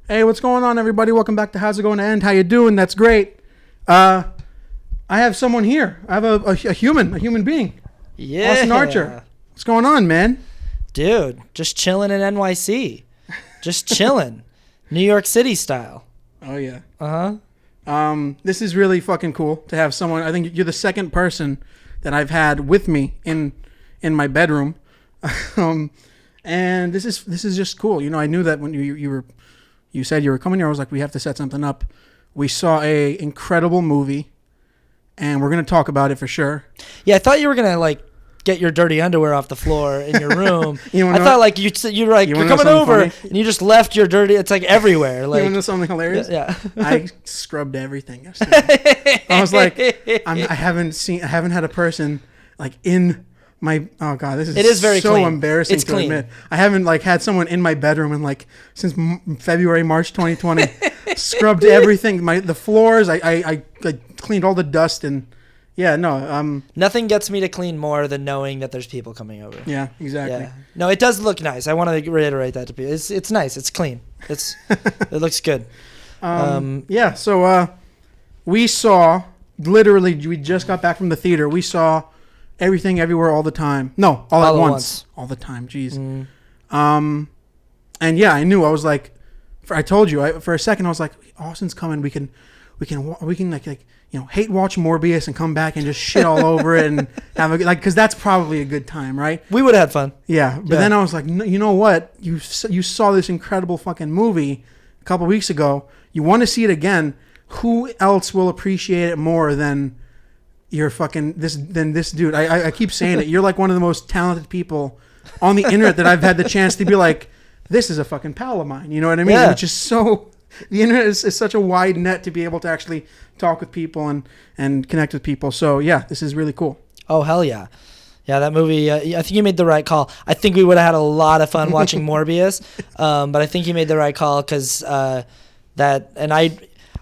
Hey, what's going on, everybody? Welcome back to How's It Going to End? How you doing? That's great. I have someone here. I have a human being. Yeah. Austin Archer. What's going on, man? Dude, just chilling in NYC. Just chilling. New York City style. Oh, yeah. Uh-huh. This is really fucking cool to have someone. I think you're the second person that I've had with me in my bedroom. And this is just cool. You know, I knew that when you said you were coming here, I was like, we have to set something up. We saw a incredible movie, and we're going to talk about it for sure. Yeah, I thought you were going to, like, get your dirty underwear off the floor in your room. I thought, like, you're coming over, funny? and you just left your dirty, it's, like, everywhere. Like, You want to know something hilarious? Yeah. I scrubbed everything yesterday. I was like, I haven't had a person, like, in my, oh God, this is very so clean. embarrassing It's to clean. admit. I haven't, like, had someone in my bedroom in, like, since February, March 2020. Scrubbed everything. The floors, I cleaned all the dust, and yeah, no. Nothing gets me to clean more than knowing that there's people coming over. Yeah, exactly. Yeah. No, it does look nice. I want to reiterate that to people. It's nice. It's clean. It looks good. Yeah, so we saw, literally, we just got back from the theater. We saw Everything Everywhere All the Time. No, all at once. All the time, jeez. And yeah, I knew. I was like, I told you, for a second, I was like, Austin's coming. We can like hate watch Morbius and come back and just shit all over it and have because that's probably a good time, right? We would have had fun. Yeah, but then I was like, you know what? You saw this incredible fucking movie a couple weeks ago. You want to see it again? Who else will appreciate it more than this dude? I keep saying it. You're like one of the most talented people on the internet that I've had the chance to be like, this is a fucking pal of mine. You know what I mean? Yeah. Which is so. The internet is such a wide net to be able to actually talk with people and connect with people. So yeah, this is really cool. Oh, hell yeah. Yeah, that movie, I think you made the right call. I think we would have had a lot of fun watching Morbius, but I think you made the right call because I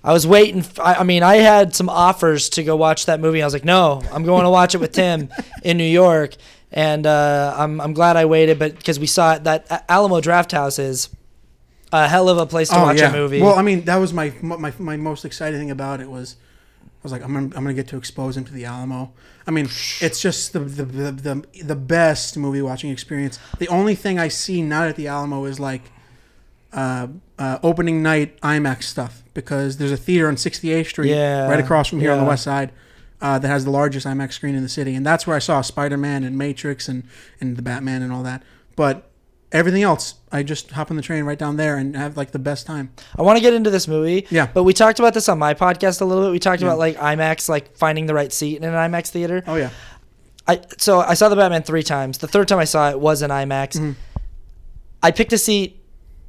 was waiting. I had some offers to go watch that movie. I was like, no, I'm going to watch it with Tim in New York, and I'm glad I waited, but because we saw it, that Alamo Drafthouse is a hell of a place to watch a movie. Well, I mean, that was my most exciting thing about it was, I was like, I'm gonna get to expose him to the Alamo. I mean, it's just the best movie watching experience. The only thing I see not at the Alamo is like opening night IMAX stuff, because there's a theater on 68th Street right across from here on the west side that has the largest IMAX screen in the city, and that's where I saw Spider-Man and Matrix and the Batman and all that. But everything else, I just hop on the train right down there and have like the best time. I want to get into this movie. Yeah. But we talked about this on my podcast a little bit. We talked about like IMAX, like finding the right seat in an IMAX theater. Oh yeah. So I saw the Batman 3 times. The third time I saw it was in IMAX. Mm-hmm. I picked a seat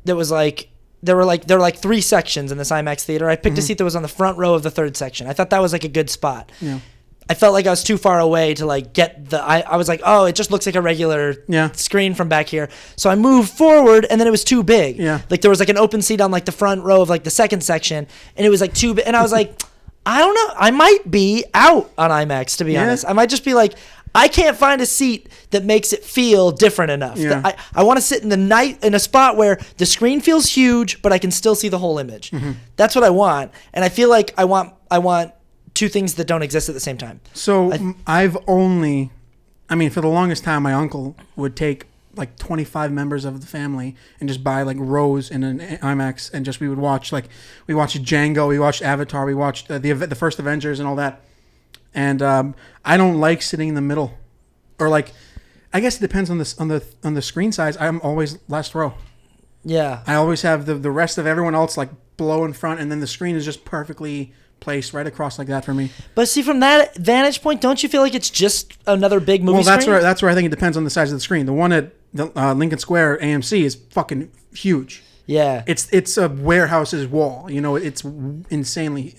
that was like, there were like 3 sections in this IMAX theater. I picked a seat that was on the front row of the third section. I thought that was like a good spot. Yeah. I felt like I was too far away to like get I was like, oh, it just looks like a regular screen from back here. So I moved forward, and then it was too big. Yeah. Like there was like an open seat on like the front row of like the second section, and it was like too big. And I was like, I don't know. I might be out on IMAX, to be honest. I might just be like, I can't find a seat that makes it feel different enough. Yeah. I want to sit in a spot where the screen feels huge, but I can still see the whole image. Mm-hmm. That's what I want. And I feel like I want two things that don't exist at the same time. So for the longest time, my uncle would take like 25 members of the family and just buy like rows in an IMAX, and we would watch, like, we watched Django, we watched Avatar, we watched the first Avengers and all that. And I don't like sitting in the middle, or like, I guess it depends on the screen size. I'm always last row. Yeah. I always have the rest of everyone else like below in front, and then the screen is just perfectly placed right across like that for me. But see, from that vantage point, don't you feel like it's just another big movie screen? Well, that's where I think it depends on the size of the screen. The one at the Lincoln Square AMC is fucking huge. Yeah. It's a warehouse's wall. You know, it's insanely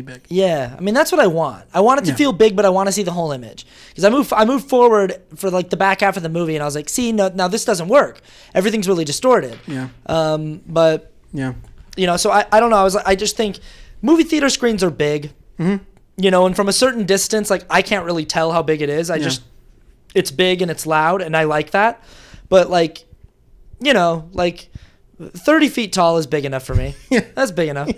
big. Yeah. I mean, that's what I want. I want it to feel big, but I want to see the whole image. Because I moved forward for like the back half of the movie, and I was like, see, no, now this doesn't work. Everything's really distorted. Yeah. But yeah. You know, so I don't know. I just think movie theater screens are big. Mm-hmm. You know, and from a certain distance, like, I can't really tell how big it is. It's big and it's loud, and I like that. But like, you know, like, 30 feet tall is big enough for me. Yeah. That's big enough.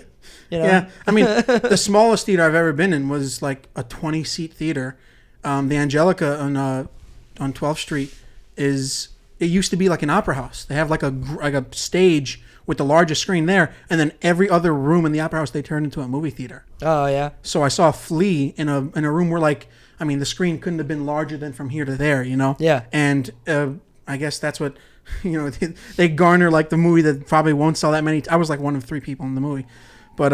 You know? Yeah, I mean, the smallest theater I've ever been in was like a 20-seat theater. The Angelica on 12th Street it used to be like an opera house. They have like a stage with the largest screen there, and then every other room in the opera house they turned into a movie theater. Oh yeah. So I saw Flea in a room where like, I mean, the screen couldn't have been larger than from here to there, you know? Yeah. And I guess that's what, you know, they garner like the movie that probably won't sell that many. I was like one of 3 people in the movie. But,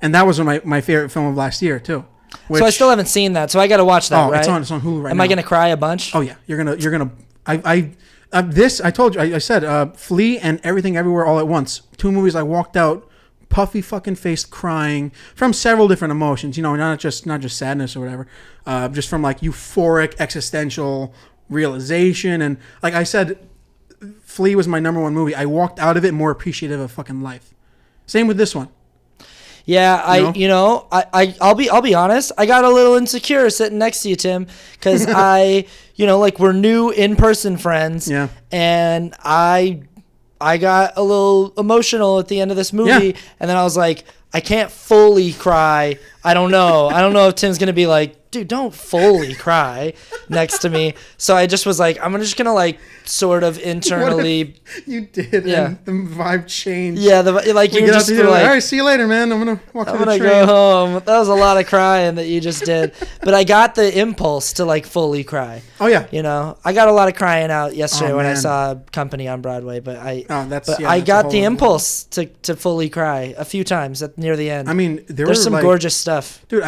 and that was my favorite film of last year too. So I still haven't seen that, so I got to watch that, right? It's on Hulu right now. Am I going to cry a bunch? Oh yeah. You're going to, I told you, I said, Flea and Everything Everywhere All at Once. 2 movies I walked out puffy fucking faced crying from several different emotions, you know, not just sadness or whatever, just from like euphoric existential realization. And like I said, Flea was my number 1 movie. I walked out of it more appreciative of fucking life. Same with this one. Yeah, I'll be honest. I got a little insecure sitting next to you, Tim, because like we're new in-person friends. Yeah. And I got a little emotional at the end of this movie, and then I was like, I can't fully cry. I don't know if Tim's gonna be like, dude, don't fully cry next to me. So I just was like, I'm just gonna like sort of internally. You did, yeah. And the vibe changed. Yeah, you just were like, all right, see you later, man. I'm gonna walk to the train. Go home. That was a lot of crying that you just did, but I got the impulse to like fully cry. Oh yeah, you know, I got a lot of crying out yesterday when I man. saw Company on Broadway, but I that's got the impulse to fully cry a few times near the end. I mean, there's some gorgeous stuff, dude.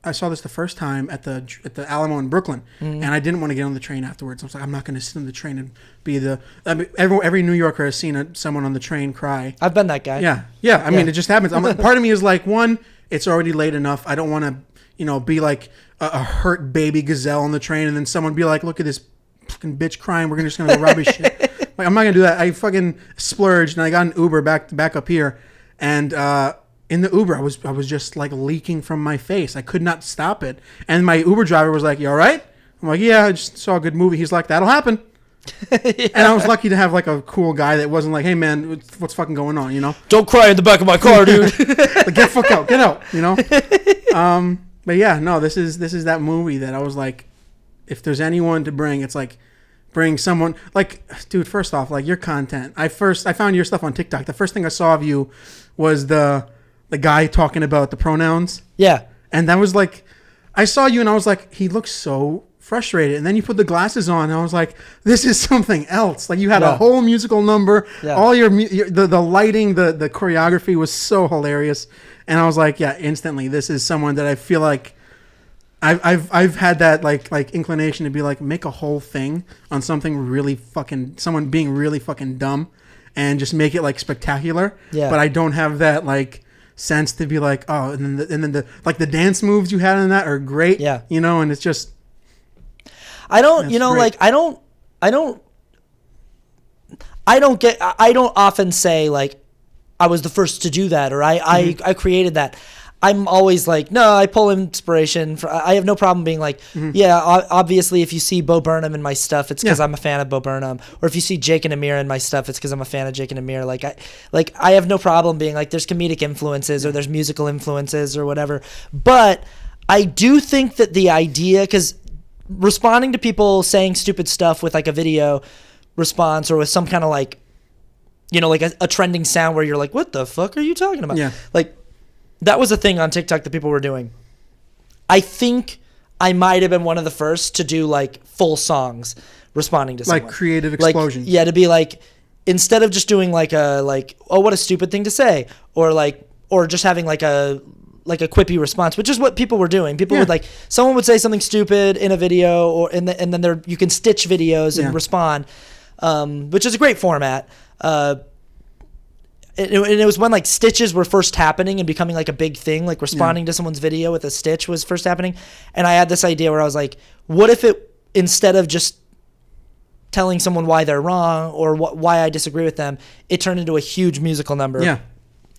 I saw this the first time at the Alamo in Brooklyn, and I didn't want to get on the train afterwards. I was like, I'm not going to sit on the train and be every New Yorker has seen someone on the train cry. I've been that guy. Yeah. I mean, it just happens. I'm like, part of me is like, one, it's already late enough. I don't want to, be like a hurt baby gazelle on the train, and then someone be like, look at this fucking bitch crying. We're just going to go rob his shit. Like, I'm not going to do that. I fucking splurged, and I got an Uber back up here, and in the Uber, I was just like leaking from my face. I could not stop it. And my Uber driver was like, "You all right?" I'm like, "Yeah, I just saw a good movie." He's like, "That'll happen." Yeah. And I was lucky to have like a cool guy that wasn't like, "Hey man, what's fucking going on?" You know? Don't cry in the back of my car, dude. Like, get out. You know? But yeah, no, this is that movie that I was like, if there's anyone to bring, it's like, bring someone like, dude. First off, like your content. I found your stuff on TikTok. The first thing I saw of you was the guy talking about the pronouns. Yeah. And that was like, I saw you and I was like, he looks so frustrated. And then you put the glasses on and I was like, this is something else. Like you had a whole musical number. Yeah. All the lighting, the choreography was so hilarious. And I was like, yeah, instantly, this is someone that I feel like I've had that like inclination to be like, make a whole thing on something really fucking, someone being really fucking dumb and just make it like spectacular. Yeah. But I don't have that like sense to be like, oh, and then the like the dance moves you had in that are great. Yeah. You know, and it's just, I don't often say like I was the first to do that or I created that. I'm always like, no, I pull inspiration. I have no problem being like, yeah, obviously if you see Bo Burnham in my stuff, it's because I'm a fan of Bo Burnham. Or if you see Jake and Amir in my stuff, it's because I'm a fan of Jake and Amir. Like I have no problem being like, there's comedic influences or there's musical influences or whatever. But I do think that the idea, because responding to people saying stupid stuff with like a video response or with some kind of like, you know, like a trending sound where you're like, what the fuck are you talking about? Yeah. Like, that was a thing on TikTok that people were doing. I think I might have been one of the first to do like full songs responding to someone. Like creative explosion. Like, yeah, to be like, instead of just doing like oh, what a stupid thing to say, or just having like a quippy response, which is what people were doing. People would like, someone would say something stupid in a video, and then you can stitch videos and respond, which is a great format. And it was when like stitches were first happening and becoming like a big thing, like responding to someone's video with a stitch was first happening. And I had this idea where I was like, what if it, instead of just telling someone why they're wrong or why I disagree with them, it turned into a huge musical number. Yeah.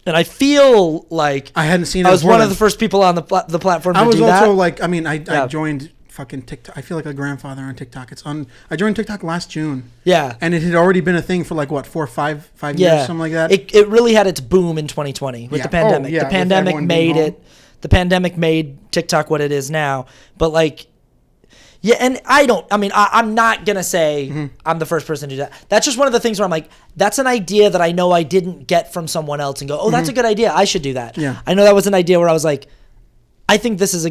And I feel like I hadn't seen it. I was one of the first people on the platform to do that. I was also like, I mean, I joined fucking TikTok. I feel like a grandfather on TikTok. I joined TikTok last June. Yeah. And it had already been a thing for like what, 4 or 5 years, something like that. It really had its boom in 2020 with the pandemic. The pandemic made it. The pandemic made TikTok what it is now. But like, yeah, and I'm not going to say I'm the first person to do that. That's just one of the things where I'm like, that's an idea that I know I didn't get from someone else and go, oh, that's a good idea. I should do that. Yeah. I know that was an idea where I was like, I think this is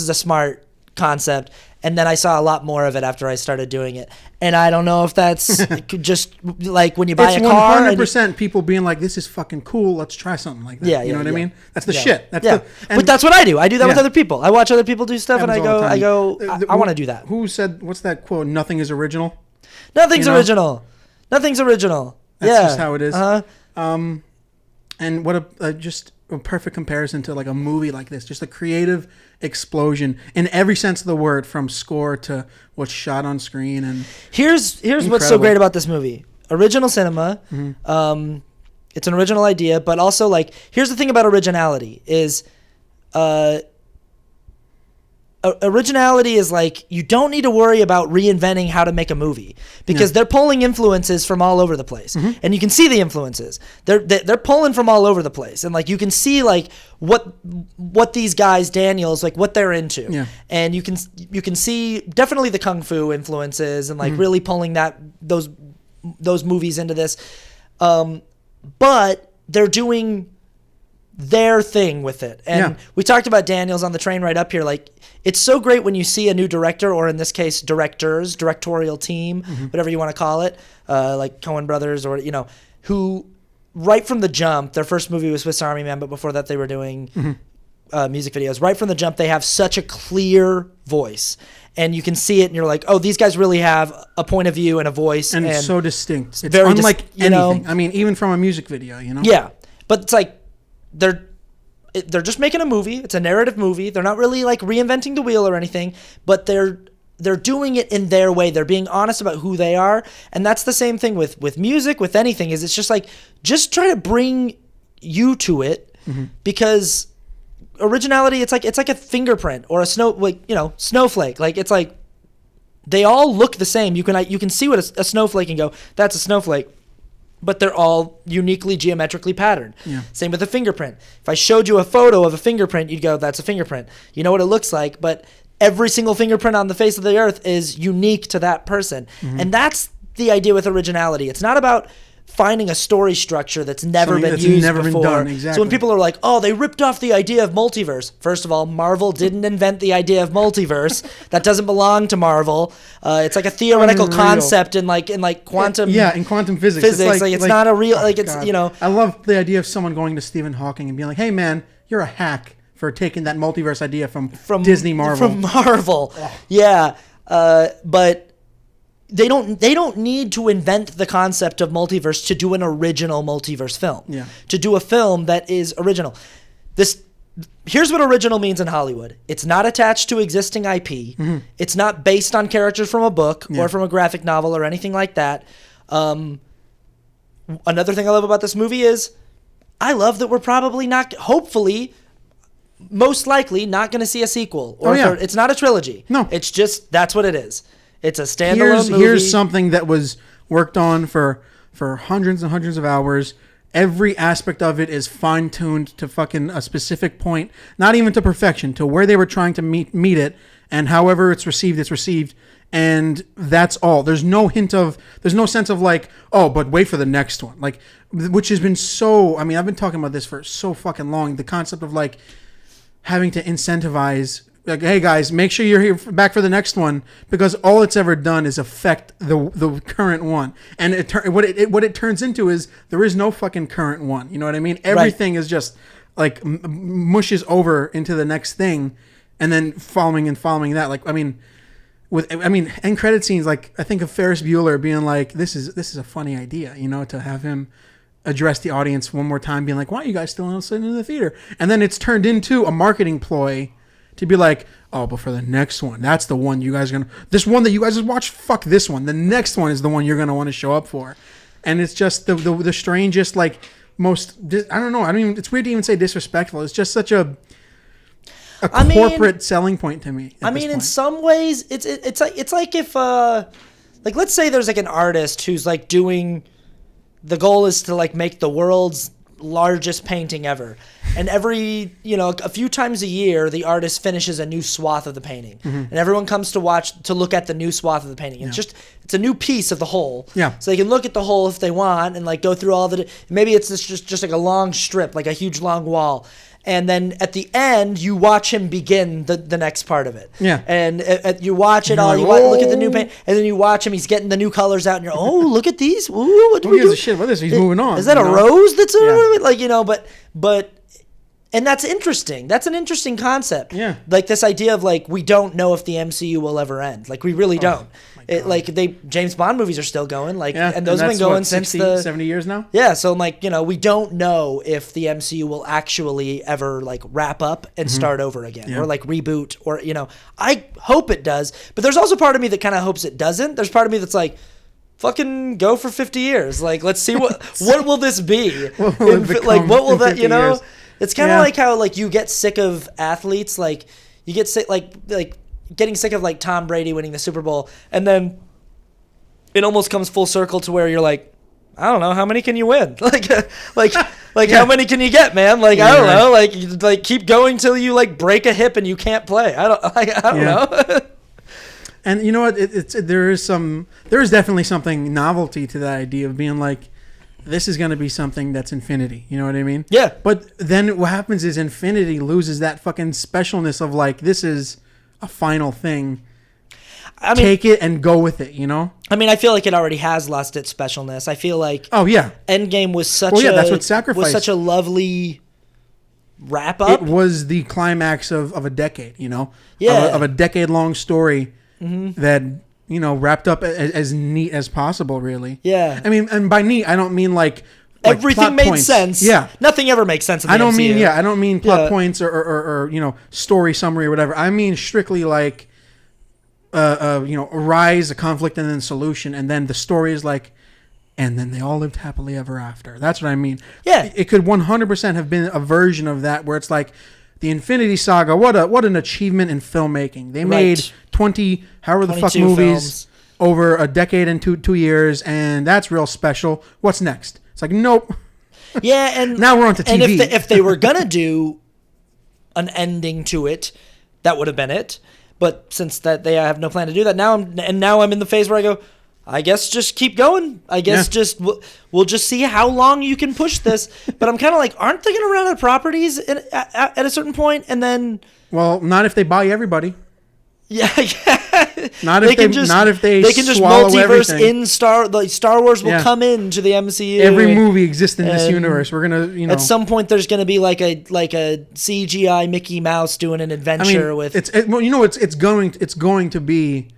a smart concept. And then I saw a lot more of it after I started doing it. And I don't know if that's just like when you buy a car. It's 100% people being like, this is fucking cool. Let's try something like that. You know what I mean? That's the shit. But that's what I do. I do that with other people. I watch other people do stuff and I want to do that. Who said, what's that quote? Nothing is original. Nothing's original. Nothing's original. That's just how it is. And what just a perfect comparison to like a movie like this, just a creative explosion in every sense of the word, from score to what's shot on screen. And here's what's so great about this movie: original cinema. It's an original idea, but also like, here's the thing about originality is, originality is like, you don't need to worry about reinventing how to make a movie, because they're pulling influences from all over the place, and you can see the influences. They're pulling from all over the place, and like you can see like what these guys, Daniels, like what they're into, and you can see definitely the kung fu influences and like really pulling those movies into this, but they're doing their thing with it. And we talked about Daniels on the train right up here. Like, it's so great when you see a new director, or in this case, directorial team, whatever you want to call it, like Coen Brothers, or, who right from the jump, their first movie was Swiss Army Man, but before that they were doing music videos. Right from the jump, they have such a clear voice. And you can see it, and you're like, oh, these guys really have a point of view and a voice. And it's so distinct. It's very unlike anything. I mean, even from a music video, Yeah. But it's like, they're just making a movie. It's a narrative movie. They're not really like reinventing the wheel or anything, but they're doing it in their way. They're being honest about who they are. And that's the same thing with music, with anything, is it's just like, just try to bring you to it, because originality, it's like a fingerprint or a snowflake. Like, it's like, they all look the same. You can see what a snowflake and go, that's a snowflake. But they're all uniquely geometrically patterned. Yeah. Same with a fingerprint. If I showed you a photo of a fingerprint, you'd go, that's a fingerprint. You know what it looks like, but every single fingerprint on the face of the earth is unique to that person. And that's the idea with originality. It's not about finding a story structure that's never been used before. Done. Exactly. So when people are like, oh, they ripped off the idea of multiverse. First of all, Marvel didn't invent the idea of multiverse. That doesn't belong to Marvel. It's like a theoretical concept in quantum. In quantum physics. It's not a real, it's. I love the idea of someone going to Stephen Hawking and being like, hey man, you're a hack for taking that multiverse idea from Disney Marvel. From Marvel. Yeah. But they don't need to invent the concept of multiverse to do an original multiverse film. Yeah. To do a film that is original. Here's what original means in Hollywood. It's not attached to existing IP. It's not based on characters from a book or from a graphic novel or anything like that. Another thing I love about this movie is I love that we're probably not, hopefully, most likely not going to see a sequel. It's not a trilogy. No. It's just, that's what it is. It's a standalone movie. Here's something that was worked on for hundreds and hundreds of hours. Every aspect of it is fine-tuned to fucking a specific point, not even to perfection, to where they were trying to meet it, and however it's received, and that's all. There's no sense of like, oh, but wait for the next one. Like, which has been so, I mean, I've been talking about this for so fucking long, the concept of like having to incentivize, like, hey guys, make sure you're here back for the next one, because all it's ever done is affect the current one, and what it turns into is there is no fucking current one. You know what I mean? Everything is just like mushes over into the next thing, and then following that. Like, end credit scenes. Like, I think of Ferris Bueller being like, this is a funny idea, to have him address the audience one more time, being like, why are you guys still not sitting in the theater? And then it's turned into a marketing ploy to be like, oh, but for the next one, that's the one you guys are going to... This one that you guys just watched, fuck this one. The next one is the one you're going to want to show up for. And it's just the strangest, like, most... I don't know. It's weird to even say disrespectful. It's just such a... a I mean, corporate selling point to me. I mean, in some ways, it's like if like let's say there's like an artist who's like doing, the goal is to like make the world's largest painting ever, and every a few times a year the artist finishes a new swath of the painting, and everyone comes to look at the new swath of the painting. It's a new piece of the whole, so they can look at the whole if they want and like go through all the, maybe it's just like a long strip, like a huge long wall, and then at the end you watch him begin the next part of it, and you watch it all, like, look at the new paint, and then you watch him, he's getting the new colors out, and you're look at these, what do Who we gives do? a shit about this? He's moving on. Is that a rose that's but and that's interesting. That's an interesting concept. Yeah. Like this idea of like, we don't know if the MCU will ever end. Like we really don't. James Bond movies are still going. Like, and those have been going since 70 years now. Yeah. So like, we don't know if the MCU will actually ever like wrap up and start over again, or like reboot, or, I hope it does. But there's also part of me that kind of hopes it doesn't. There's part of me that's like, fucking go for 50 years. Like, let's see what will this be? What will that, years? It's kind of like how like you get sick of athletes, like you get sick like getting sick of like Tom Brady winning the Super Bowl, and then it almost comes full circle to where you're like, I don't know, how many can you win? How many can you get, man? Like, I don't know, like keep going till you like break a hip and you can't play. I don't know. And you know what? There is definitely something novelty to that idea of being like, this is going to be something that's infinity. You know what I mean? Yeah. But then what happens is infinity loses that fucking specialness of like, this is a final thing. I mean, take it and go with it, I mean, I feel like it already has lost its specialness. I feel like Endgame was that's what Sacrifice was such a lovely wrap up. It was the climax of a decade, Yeah. Of a decade-long story that, wrapped up as neat as possible, really. Yeah. I mean, and by neat, I don't mean like everything made points. Sense. Yeah. Nothing ever makes sense in the MCU. I don't mean plot points or story summary or whatever. I mean strictly like, a rise, a conflict, and then solution. And then the story is like, and then they all lived happily ever after. That's what I mean. Yeah. It could 100% have been a version of that where it's like, the Infinity Saga, what an achievement in filmmaking. They made 20, however the fuck movies films over a decade and 2 years, and that's real special. What's next? It's like, nope. Yeah, and now we're on to TV. And if they were gonna do an ending to it, that would have been it. But since that they have no plan to do that, now I'm in the phase where I go, I guess just keep going. I guess we'll just see how long you can push this. But I'm kind of like, aren't they going to run out of properties at a certain point? And then, well, not if they buy everybody. Yeah. Not if they can just multiverse everything. In Star Wars will come into the MCU. Every movie exists in this universe. We're gonna, at some point there's gonna be like a CGI Mickey Mouse doing an adventure with. It's going to be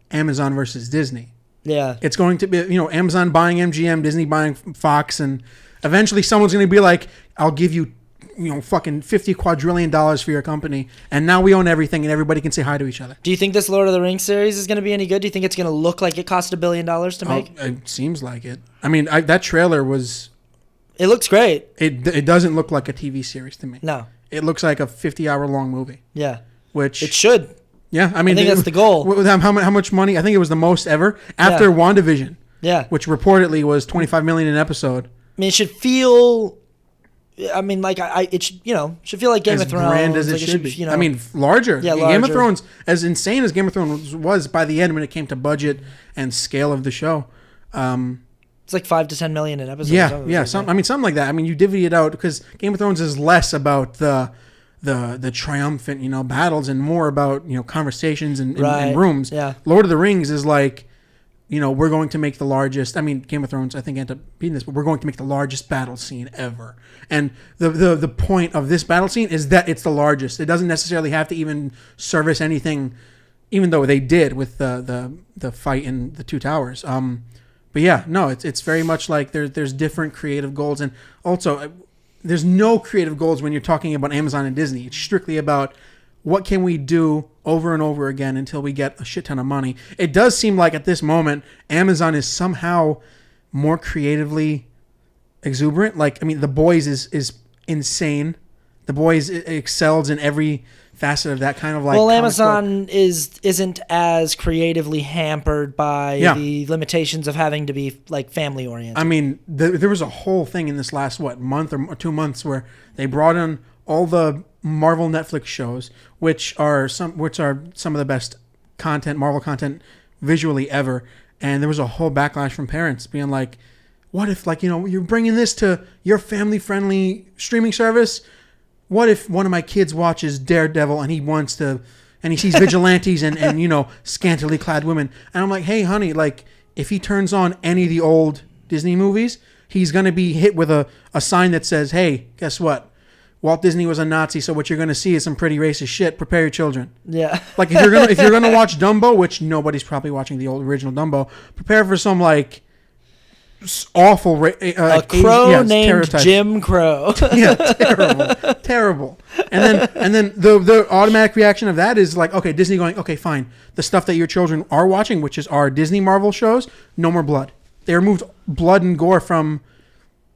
Amazon versus Disney. Yeah. It's going to be, Amazon buying MGM, Disney buying Fox, and eventually someone's going to be like, I'll give you, fucking $50 quadrillion for your company, and now we own everything and everybody can say hi to each other. Do you think this Lord of the Rings series is going to be any good? Do you think it's going to look like it cost $1 billion to make? It seems like it. I mean, that trailer was... It looks great. It doesn't look like a TV series to me. No. It looks like a 50-hour-long movie. Yeah. Which... It should. Yeah, I mean, I think that's the goal. How much money? I think it was the most ever after WandaVision. Yeah, which reportedly was $25 million an episode. I mean, it should feel. I mean, like it should, should feel like Game of Thrones. As grand as it should be. I mean, larger. Yeah, larger. Game of Thrones, as insane as Game of Thrones was by the end when it came to budget and scale of the show. It's like $5 to $10 million an episode. Yeah. Something like that. I mean, you divvy it out because Game of Thrones is less about the triumphant, battles and more about, conversations and rooms. Yeah. Lord of the Rings is like, we're going to make the largest, I mean, Game of Thrones, I think ended up beating this, but we're going to make the largest battle scene ever. And the point of this battle scene is that it's the largest. It doesn't necessarily have to even service anything, even though they did with the fight in the Two Towers. But yeah, no, it's very much like there's different creative goals. And also, there's no creative goals when you're talking about Amazon and Disney. It's strictly about what can we do over and over again until we get a shit ton of money. It does seem like at this moment, Amazon is somehow more creatively exuberant. Like, I mean, The Boys is insane. The Boys excels in every facet of that kind of like. Well, comic Amazon book. isn't as creatively hampered by Yeah. the limitations of having to be like family oriented. I mean, there was a whole thing in this last month or 2 months where they brought in all the Marvel Netflix shows, which are some of the best content, Marvel content visually ever. And there was a whole backlash from parents being like, what if, like, you're bringing this to your family-friendly streaming service? What if one of my kids watches Daredevil and he sees vigilantes and scantily clad women? And I'm like, hey, honey, like, if he turns on any of the old Disney movies, he's going to be hit with a sign that says, hey, guess what? Walt Disney was a Nazi, so what you're going to see is some pretty racist shit. Prepare your children. Yeah. Like, if you're gonna watch Dumbo, which nobody's probably watching the old original Dumbo, prepare for some, like, awful a crow named stereotypes. Jim Crow. Yeah, terrible. And then the automatic reaction of that is like, okay, Disney going, okay, fine. The stuff that your children are watching, which is our Disney Marvel shows, no more blood. They removed blood and gore from,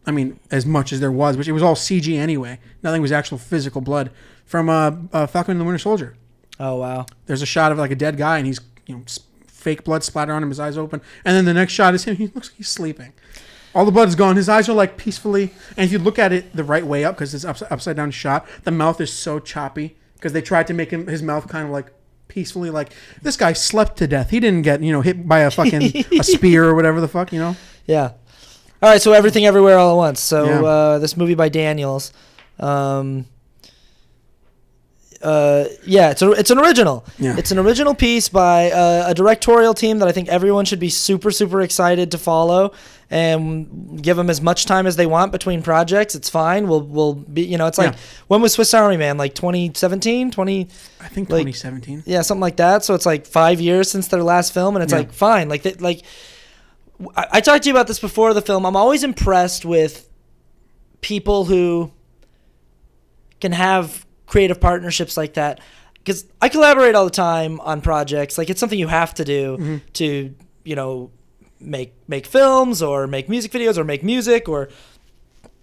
I mean, as much as there was, which it was all CG anyway. Nothing was actual physical blood from Falcon and the Winter Soldier. Oh wow. There's a shot of like a dead guy, and he's fake blood splatter on him, his eyes open, and then the next shot is him. He looks like he's sleeping. All the blood is gone. His eyes are like peacefully, and if you look at it the right way up, because it's upside down shot, the mouth is so choppy because they tried to make his mouth kind of like peacefully, like this guy slept to death. He didn't get hit by a fucking a spear or whatever the fuck, Yeah. All right, so Everything Everywhere All at Once. So Yeah. This movie by Daniels. It's an original. Yeah. It's an original piece by a directorial team that I think everyone should be super, super excited to follow and give them as much time as they want between projects. It's fine. We'll be, it's like, when was Swiss Army Man? Like 2017, I think 2017. Yeah, something like that. So it's like 5 years since their last film, and it's like fine. I talked to you about this before the film. I'm always impressed with people who can have creative partnerships like that, because I collaborate all the time on projects. Like, it's something you have to do to, make films or make music videos or make music, or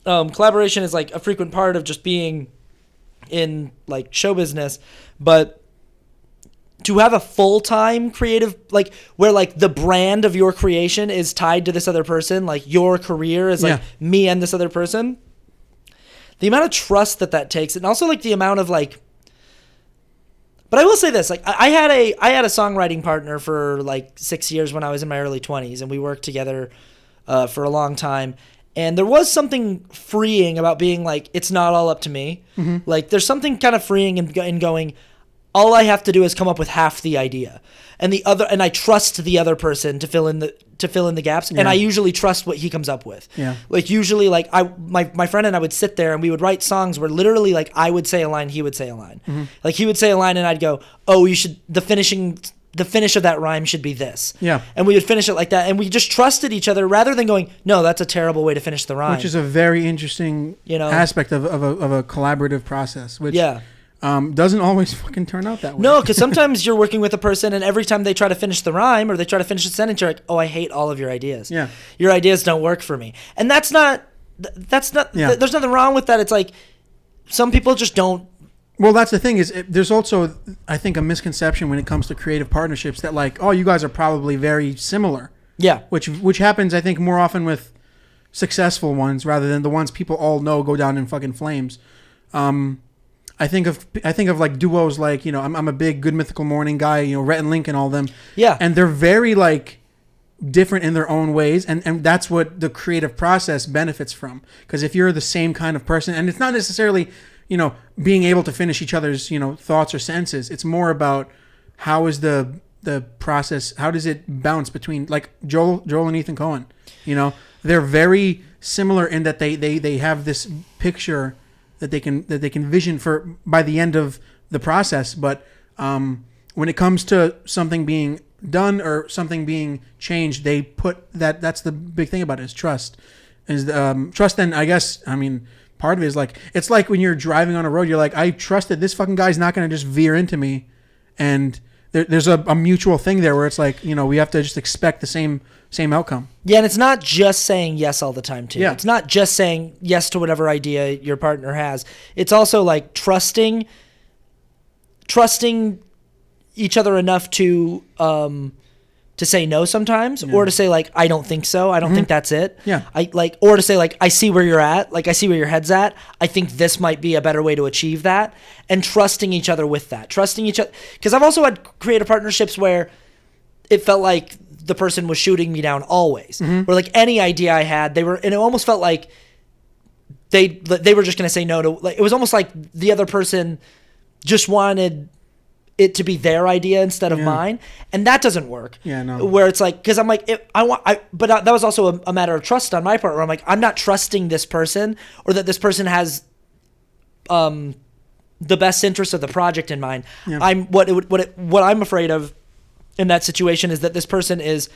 collaboration is like a frequent part of just being in like show business. But to have a full-time creative, like, where like the brand of your creation is tied to this other person, like your career is like me and this other person, the amount of trust that takes, and also like the amount of like, but I will say this, like I had a songwriting partner for like 6 years when I was in my early 20s, and we worked together for a long time. And there was something freeing about being like, it's not all up to me. Like, there's something kind of freeing in going, all I have to do is come up with half the idea, and I trust the other person to fill in the gaps, and I usually trust what he comes up with. Yeah. Like, usually, like, my friend and I would sit there and we would write songs where literally, like, I would say a line, he would say a line. Like, he would say a line and I'd go, oh, the finish of that rhyme should be this. Yeah. And we would finish it like that, and we just trusted each other rather than going, no, that's a terrible way to finish the rhyme. Which is a very interesting aspect of a collaborative process, which doesn't always fucking turn out that way. No, because sometimes you're working with a person, and every time they try to finish the rhyme or they try to finish a sentence, you're like, oh, I hate all of your ideas. Yeah. Your ideas don't work for me. And that's not there's nothing wrong with that. It's like, some people just don't. Well, that's the thing, is there's also, I think, a misconception when it comes to creative partnerships that, like, oh, you guys are probably very similar. Yeah. Which happens, I think, more often with successful ones rather than the ones people all know go down in fucking flames. I think of like duos like, I'm a big Good Mythical Morning guy, Rhett and Link and all them. Yeah. And they're very like different in their own ways, and that's what the creative process benefits from. Because if you're the same kind of person, and it's not necessarily, being able to finish each other's, thoughts or sentences, it's more about how is the process, how does it bounce between, like, Joel and Ethan Coen, they're very similar in that they have this picture that they can vision for by the end of the process, but when it comes to something being done or something being changed, they put that's the big thing about it, is trust. Trust, and I guess, part of it is like, it's like when you're driving on a road, you're like, I trust that this fucking guy's not going to just veer into me, and there's a mutual thing there where it's like, we have to just expect the same outcome. Yeah, and it's not just saying yes all the time, too. Yeah. It's not just saying yes to whatever idea your partner has. It's also like trusting trusting each other enough to say no sometimes, or to say like, I don't think so. I don't think that's it. Yeah. Or to say like, I see where you're at. Like, I see where your head's at. I think this might be a better way to achieve that, and trusting each other with that. Trusting each other. Because I've also had creative partnerships where it felt like the person was shooting me down always. Where like any idea I had, and it almost felt like they were just going to say no to, like, it was almost like the other person just wanted it to be their idea instead of mine, and that doesn't work. Yeah, no. Where it's like, because I'm like, but that was also a matter of trust on my part, where I'm like, I'm not trusting this person, or that this person has the best interest of the project in mind. Yeah. What I'm afraid of in that situation is that this person is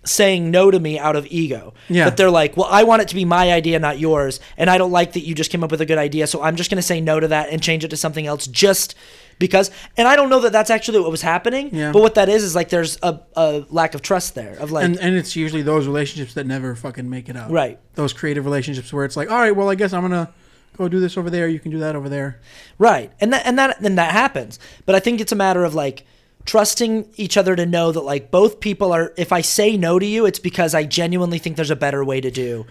saying no to me out of ego. Yeah. That they're like, well, I want it to be my idea, not yours, and I don't like that you just came up with a good idea, so I'm just going to say no to that and change it to something else just because. And I don't know that that's actually what was happening, but what that is like there's a lack of trust there. Of like, and it's usually those relationships that never fucking make it out. Right. Those creative relationships where it's like, all right, well, I guess I'm going to go do this over there, you can do that over there. Right. And that happens. But I think it's a matter of like, trusting each other to know that like both people are, if I say no to you, it's because I genuinely think there's a better way to do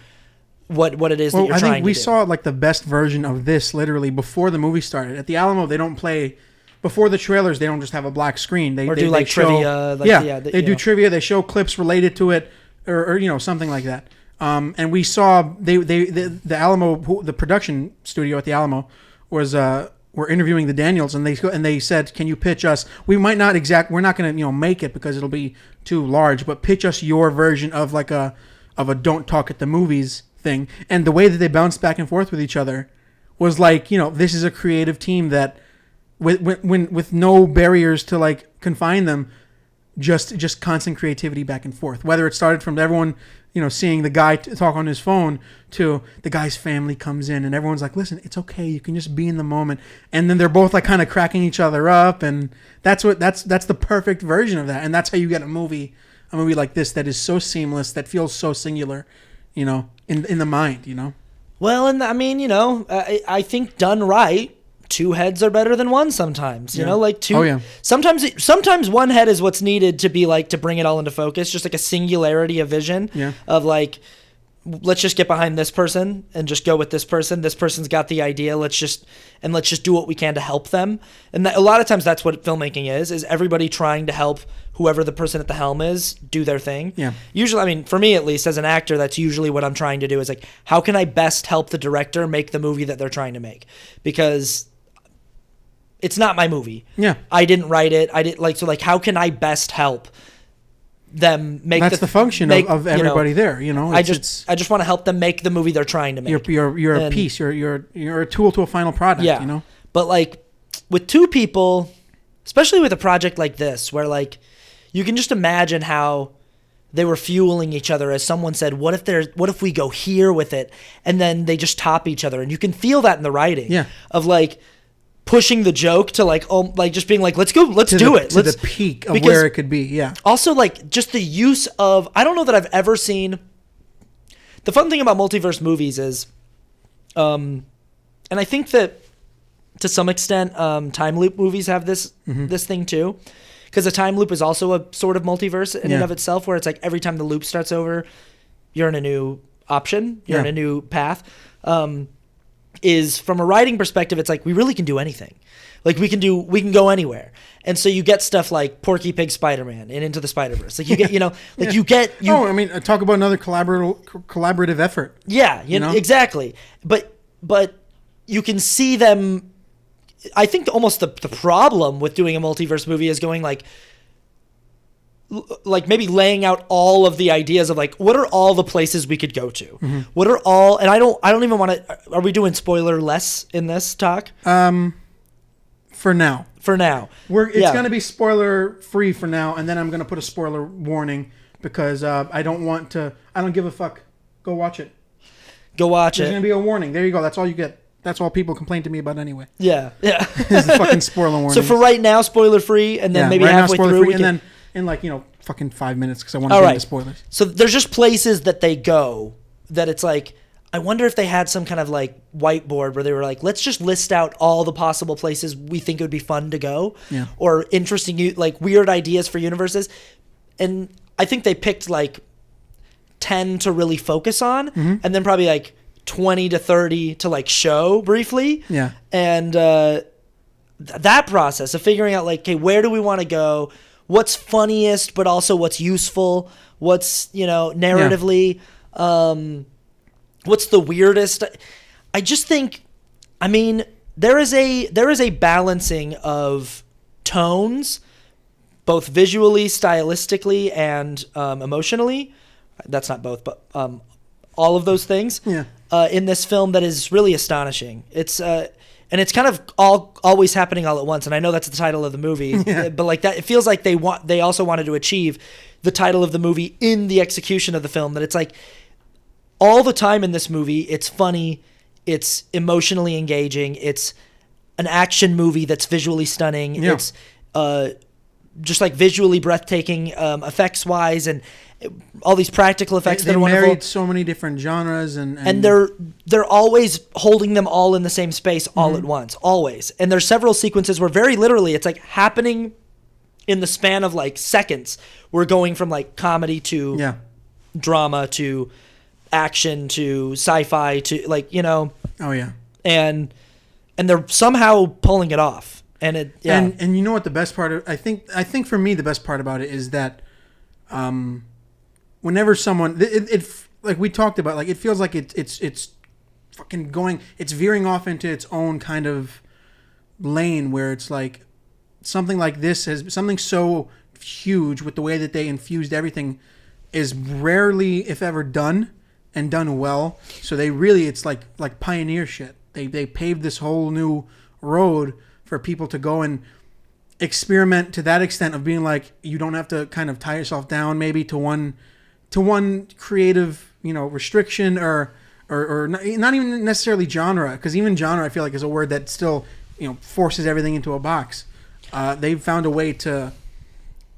what it is that you're trying to do. I think we saw like the best version of this literally before the movie started. At the Alamo, they don't play, before the trailers, they don't just have a black screen. They do like trivia. They do trivia, they show clips related to it, or you know, something like that. And we saw, the Alamo, the production studio at the Alamo were interviewing the Daniels, and they said, "Can you pitch us? We might not we're not going to make it because it'll be too large, but pitch us your version of like a don't talk at the movies thing." And the way that they bounced back and forth with each other was like, this is a creative team that with no barriers to like confine them, just constant creativity back and forth. Whether it started from everyone, seeing the guy talk on his phone to the guy's family comes in and everyone's like, listen, it's okay. You can just be in the moment. And then they're both like kind of cracking each other up. And that's the perfect version of that. And that's how you get a movie like this that is so seamless, that feels so singular, in the mind, Well, and I mean, I think done right, two heads are better than one sometimes, like two. Oh, yeah. Sometimes one head is what's needed to be like, to bring it all into focus, just like a singularity of vision of like, let's just get behind this person and just go with this person. This person's got the idea. Let's just do what we can to help them. And a lot of times that's what filmmaking is everybody trying to help whoever the person at the helm is do their thing. Yeah. Usually, I mean, for me at least, as an actor, that's usually what I'm trying to do is like, how can I best help the director make the movie that they're trying to make? Because it's not my movie. Yeah. I didn't write it. So how can I best help them make That's the function of everybody there, I just want to help them make the movie they're trying to make. You're a piece. You're a tool to a final product, Yeah. But like with two people, especially with a project like this, where like you can just imagine how they were fueling each other. As someone said, what if we go here with it? And then they just top each other. And you can feel that in the writing. Yeah. Of like pushing the joke to like, just being like, let's do it. To the peak of where it could be. Yeah. Also, like, just the use of, I don't know that I've ever seen. The fun thing about multiverse movies is, and I think that to some extent, time loop movies have this thing too, because a time loop is also a sort of multiverse in and of itself, where it's like every time the loop starts over, you're in a new option, you're in a new path. Is from a writing perspective, it's like we really can do anything. Like we can go anywhere. And so you get stuff like Porky Pig Spider-Man and Into the Spider-Verse. Like you get, Oh, I mean, talk about another collaborative effort. Yeah, exactly. But you can see them. I think almost the problem with doing a multiverse movie is going like maybe laying out all of the ideas of like, what are all the places we could go to? Mm-hmm. What are all, and I don't even want to, are we doing spoiler less in this talk? For now. It's going to be spoiler free for now. And then I'm going to put a spoiler warning because I don't give a fuck. Go watch it. There's going to be a warning. There you go. That's all you get. That's all people complain to me about anyway. Yeah. Is the fucking spoiler warning. So for right now, spoiler free, and then maybe halfway through, and then in like, fucking 5 minutes because I want to get into spoilers. So there's just places that they go that it's like, I wonder if they had some kind of like whiteboard where they were like, let's just list out all the possible places we think it would be fun to go, or interesting, like weird ideas for universes. And I think they picked like 10 to really focus on, and then probably like 20 to 30 to like show briefly. Yeah. And that process of figuring out like, okay, where do we want to go? What's funniest, but also what's useful? What's, narratively, what's the weirdest? I just think, I mean, there is a balancing of tones, both visually, stylistically, and emotionally. That's not both, but all of those things in this film that is really astonishing. It's and it's kind of always happening all at once. And I know that's the title of the movie, but like that, it feels like they also wanted to achieve the title of the movie in the execution of the film. That it's like, all the time in this movie, it's funny, it's emotionally engaging, it's an action movie that's visually stunning, it's just like visually breathtaking, effects-wise, and all these practical effects that are wonderful. They married so many different genres, and they're always holding them all in the same space all at once, always. And there's several sequences where very literally it's like happening in the span of like seconds. We're going from like comedy to drama to action to sci-fi to like, and they're somehow pulling it off, and and you know what the best part of I think for me the best part about it is that whenever someone it like we talked about, like it feels like it's fucking going, it's veering off into its own kind of lane where it's like something like this has something so huge with the way that they infused everything is rarely if ever done. And done well, so it's like pioneer shit. They paved this whole new road for people to go and experiment to that extent of being like, you don't have to kind of tie yourself down maybe to one creative restriction or not even necessarily genre, because even genre I feel like is a word that still forces everything into a box. They've found a way to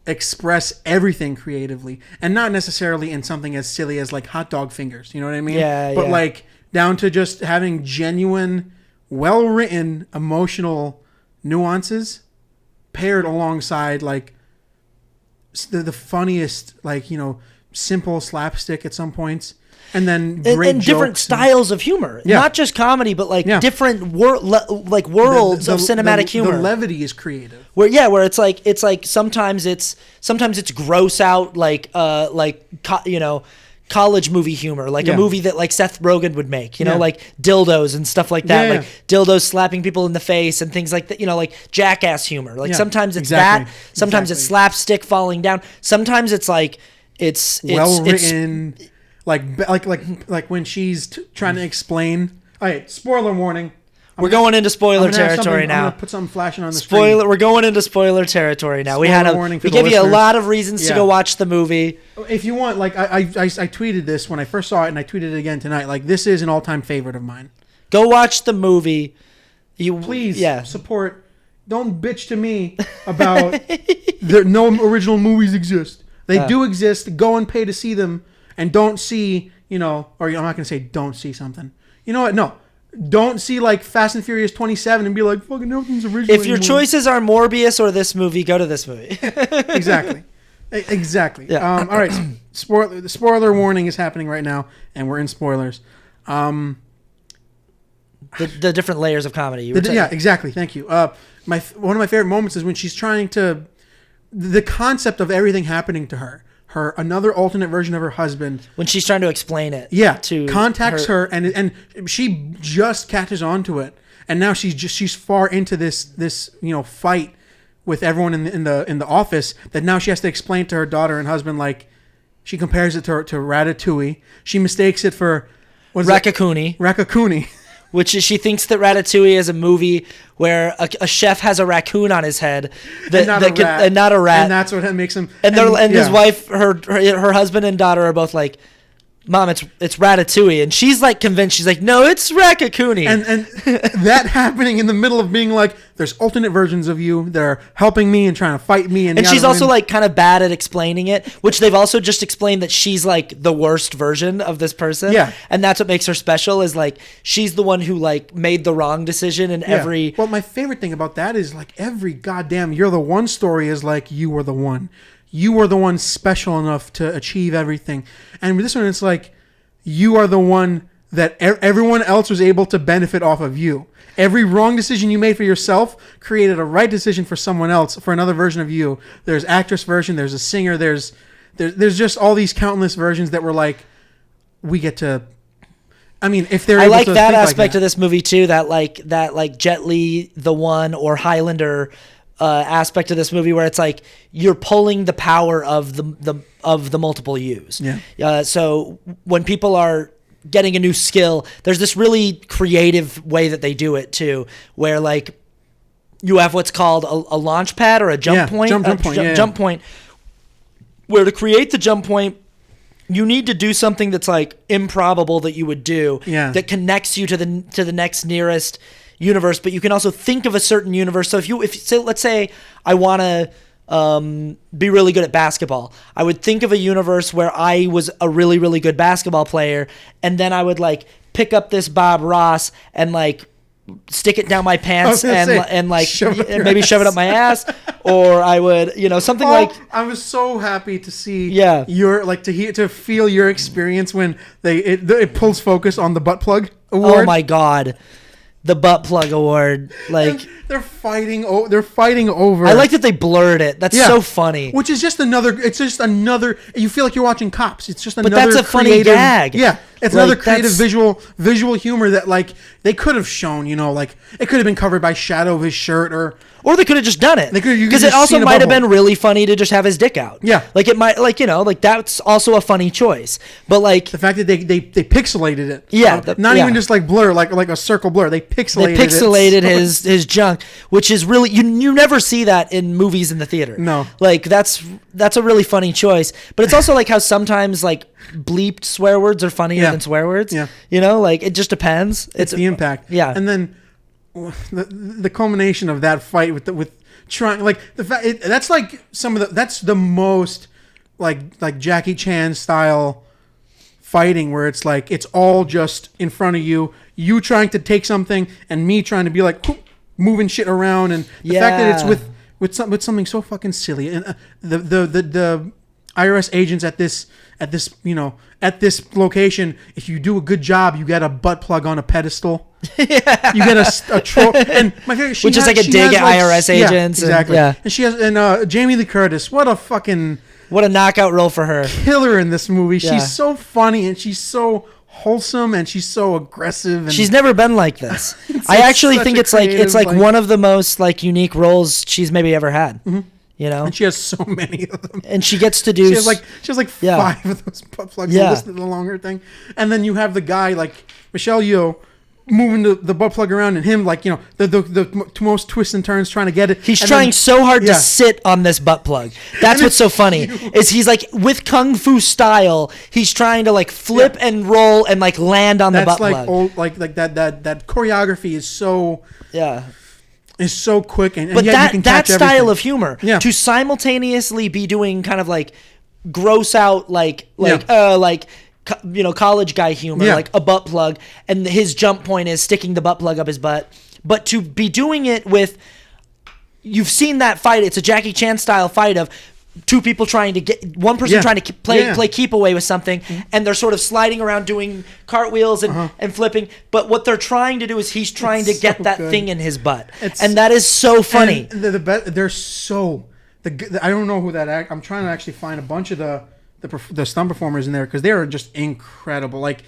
express everything creatively, and not necessarily in something as silly as like hot dog fingers, you know what I mean? But like down to just having genuine, well-written, emotional nuances paired alongside like the funniest, like simple slapstick at some points, and then great and different styles of humor, not just comedy, but like different worlds of cinematic humor. The levity is creative. Where it's like sometimes it's gross out like college movie humor, like a movie that like Seth Rogen would make, like dildos and stuff like that, like dildos slapping people in the face and things like that, like Jackass humor. Like sometimes it's that, sometimes it's slapstick falling down, sometimes it's like it's well written. Like when she's trying to explain. All right, spoiler warning. We're going into spoiler territory now. I'm gonna put something flashing on the screen. We're going into spoiler territory now. We gave you a lot of reasons to go watch the movie. If you want, like I tweeted this when I first saw it, and I tweeted it again tonight. Like, this is an all-time favorite of mine. Go watch the movie. Please support. Don't bitch to me about no original movies exist. They do exist. Go and pay to see them, and don't see or I'm not gonna say don't see something. You know what? No. Don't see like Fast and Furious 27 and be like, fucking nothing's original. If your choices are Morbius or this movie, go to this movie. Exactly. Yeah. All right. The spoiler warning is happening right now, and we're in spoilers. The different layers of comedy. Exactly. Thank you. One of my favorite moments is when she's trying to, the concept of everything happening to her. Another alternate version of her husband, when she's trying to explain it, contacts her and she just catches on to it, and now she's far into this fight with everyone in the office that now she has to explain to her daughter and husband, like she compares it to Ratatouille. She mistakes it for Ratatouille. Which is, she thinks that Ratatouille is a movie where a chef has a raccoon on his head and not a rat. And that's what makes him. And his wife, her husband and daughter are both like, Mom, it's Ratatouille, and she's like convinced. She's like, no, it's Ratatouille. And that happening in the middle of being like, there's alternate versions of you that are helping me and trying to fight me, and she's also like kind of bad at explaining it, which they've also just explained that she's like the worst version of this person. Yeah, and that's what makes her special, is like she's the one who like made the wrong decision in every. Well, my favorite thing about that is like every goddamn "you're the one" story is like you were the one. You were the one special enough to achieve everything. And with this one, it's like, you are the one that everyone else was able to benefit off of you. Every wrong decision you made for yourself created a right decision for someone else, for another version of you. There's actress version, there's a singer, there's just all these countless versions that were like, we get to... I mean, if they're I able like to that think aspect like that. of this movie too, that Jet Li, the one, or Highlander... aspect of this movie where it's like you're pulling the power of the multiple yous. Yeah. So when people are getting a new skill, there's this really creative way that they do it too, where like you have what's called a launch pad or a jump point. Jump point. Where to create the jump point, you need to do something that's like improbable that you would do. Yeah. That connects you to the next nearest universe, but you can also think of a certain universe. So let's say I want to be really good at basketball, I would think of a universe where I was a really, really good basketball player, and then I would like pick up this Bob Ross and like stick it down my pants and like maybe shove it up my ass, or I would, something like. I was so happy to see your like to feel your experience when it pulls focus on the butt plug award. Oh my God. The butt plug award, like and they're fighting over. I like that they blurred it. That's so funny. Which is just another. It's just another. You feel like you're watching Cops. It's just another. But that's a funny gag. Yeah, it's another creative visual humor that like they could have shown. Like it could have been covered by shadow of his shirt or they could have just done it. Because it also might have been really funny to just have his dick out. Yeah, like it might, like that's also a funny choice. But like the fact that they pixelated it. Yeah, not even just like blur, like a circle blur. They pixelated his junk, which is really you never see that in movies in the theater. No, like that's a really funny choice. But it's also like how sometimes like bleeped swear words are funnier than swear words. Yeah, like it just depends. It's the impact. Yeah, and then the culmination of that fight with trying like the fact that's like that's the most like Jackie Chan style fighting where it's like it's all just in front of you trying to take something and me trying to be like moving shit around, and the fact that it's with something so fucking silly, and the IRS agents at this location, if you do a good job, you get a butt plug on a pedestal. You get a troll, and my favorite, which is like a dig at IRS agents. Yeah, exactly. And she has Jamie Lee Curtis. What a knockout role for her. Killer in this movie. Yeah. She's so funny and she's so wholesome and she's so aggressive. And she's never been like this. I actually think it's like one of the most like unique roles she's maybe ever had. Mm-hmm. And she has so many of them. And she gets to do. She has like 5 of those butt plugs. Yeah. Listen to the longer thing, and then you have the guy like Michelle Yeoh moving the butt plug around, and him like the most twists and turns trying to get it. He's trying so hard to sit on this butt plug. That's what's so funny is he's like with kung fu style. He's trying to like flip and roll and like land on the butt plug. Old, like that choreography is so is so quick, and but yet you can catch that style everything. of humor to simultaneously be doing kind of like gross out college guy humor, like a butt plug, and his jump point is sticking the butt plug up his butt. But to be doing it with, you've seen that fight. It's a Jackie Chan style fight of two people trying to get one person trying to play keep away with something, and they're sort of sliding around doing cartwheels and flipping. But what they're trying to do is he's trying to get that thing in his butt, and that is so funny. They're so I don't know who that I'm trying to actually find a bunch of the stunt performers in there because they are just incredible. Like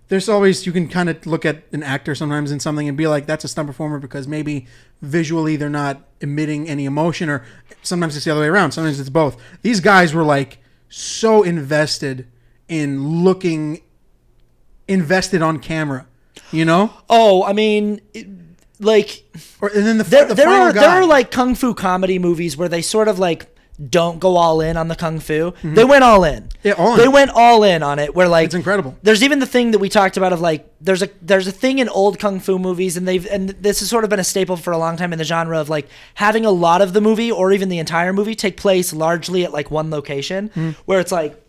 there's always, you can kind of look at an actor sometimes in something and be like, that's a stunt performer because maybe visually they're not emitting any emotion, or sometimes it's the other way around. Sometimes it's both. These guys were like so invested in looking invested on camera, Oh, I mean, and then there are like kung fu comedy movies where they sort of like don't go all in on the kung fu. They went all in. Yeah, all in. They went all in on it. Where like it's incredible. There's even the thing that we talked about of like there's a thing in old kung fu movies, and this has sort of been a staple for a long time in the genre of like having a lot of the movie or even the entire movie take place largely at like one location, where it's like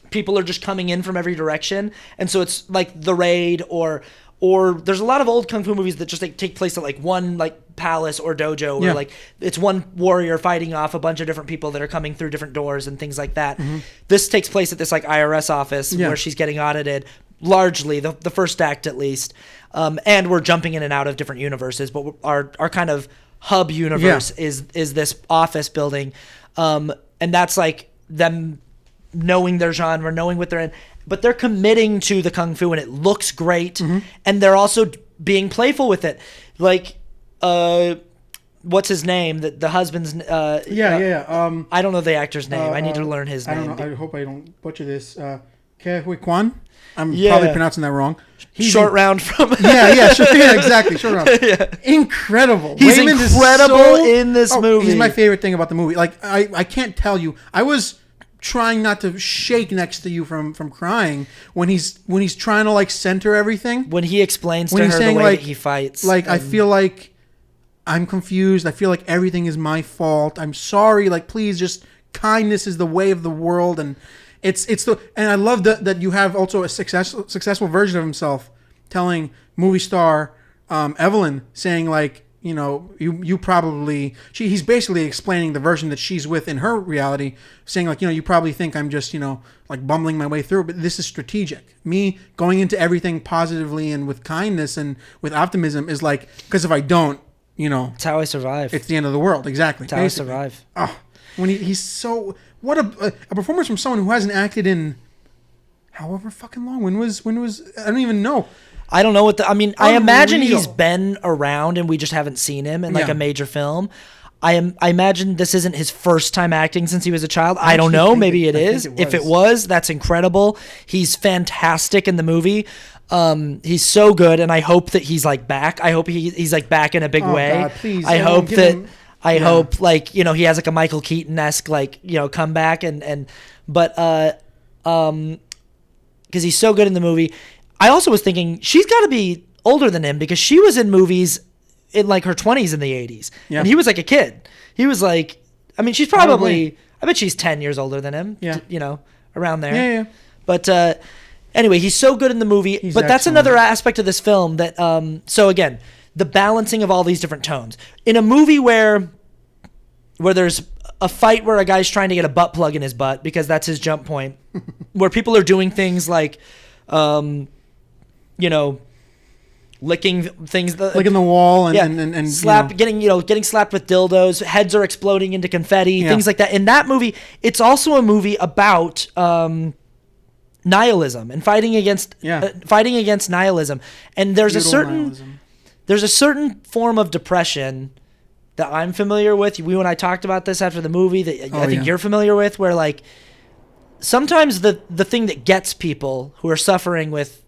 people are just coming in from every direction, and so it's like The Raid or there's a lot of old kung fu movies that just like take place at like one like palace or dojo where like it's one warrior fighting off a bunch of different people that are coming through different doors and things like that. This takes place at this like IRS office where she's getting audited, largely the first act at least, and we're jumping in and out of different universes, but our kind of hub universe is this office building, and that's like them knowing their genre, knowing what they're in, but they're committing to the kung fu and it looks great, and they're also being playful with it. Like, what's his name? The husband's. I don't know the actor's name. I need to learn his name. I don't know. I hope I don't butcher this. Ke Huy Quan. I'm probably pronouncing that wrong. He's short round from. Exactly. Short round. Incredible. He's incredible in this movie. He's my favorite thing about the movie. Like I can't tell you. I was trying not to shake next to you from crying when he's trying to like center everything. When he explains to her the way that he fights. Like I feel like I'm confused. I feel like everything is my fault. I'm sorry. Like please, just kindness is the way of the world, and and I love that you have also a successful version of himself telling movie star Evelyn, saying like, you know, you probably he's basically explaining the version that she's with in her reality, saying like, you know, you probably think I'm just, you know, like bumbling my way through, but this is strategic. Me going into everything positively and with kindness and with optimism is like, because if I don't, you know, it's how I survive. It's the end of the world. Exactly. It's how I survive. Oh, when he's so, what a performance from someone who hasn't acted in however fucking long. When was I don't even know. I don't know what I mean. I imagine he's been around and we just haven't seen him in like a major film. I imagine this isn't his first time acting since he was a child. I don't know. Maybe it is. If it was, that's incredible. He's fantastic in the movie. He's so good, and I hope that he's like back. I hope he's like back in a big way. God, please. I hope that. I hope like, you know, he has like a Michael Keaton-esque like, you know, comeback but because he's so good in the movie. I also was thinking she's got to be older than him because she was in movies in like her 20s in the 80s. Yeah. And he was like a kid. He was like, I mean, she's probably I bet she's 10 years older than him. Yeah. You know, around there. Yeah. But anyway, he's so good in the movie. But that's another aspect of this film that, so again, the balancing of all these different tones. In a movie where there's a fight where a guy's trying to get a butt plug in his butt because that's his jump point, where people are doing things like, you know, licking things, licking the wall and slap, you know, getting slapped with dildos, heads are exploding into confetti, things like that. In that movie, it's also a movie about nihilism and fighting against nihilism. And there's a certain form of depression that I'm familiar with. You and I talked about this after the movie that I think you're familiar with, where like sometimes the thing that gets people who are suffering with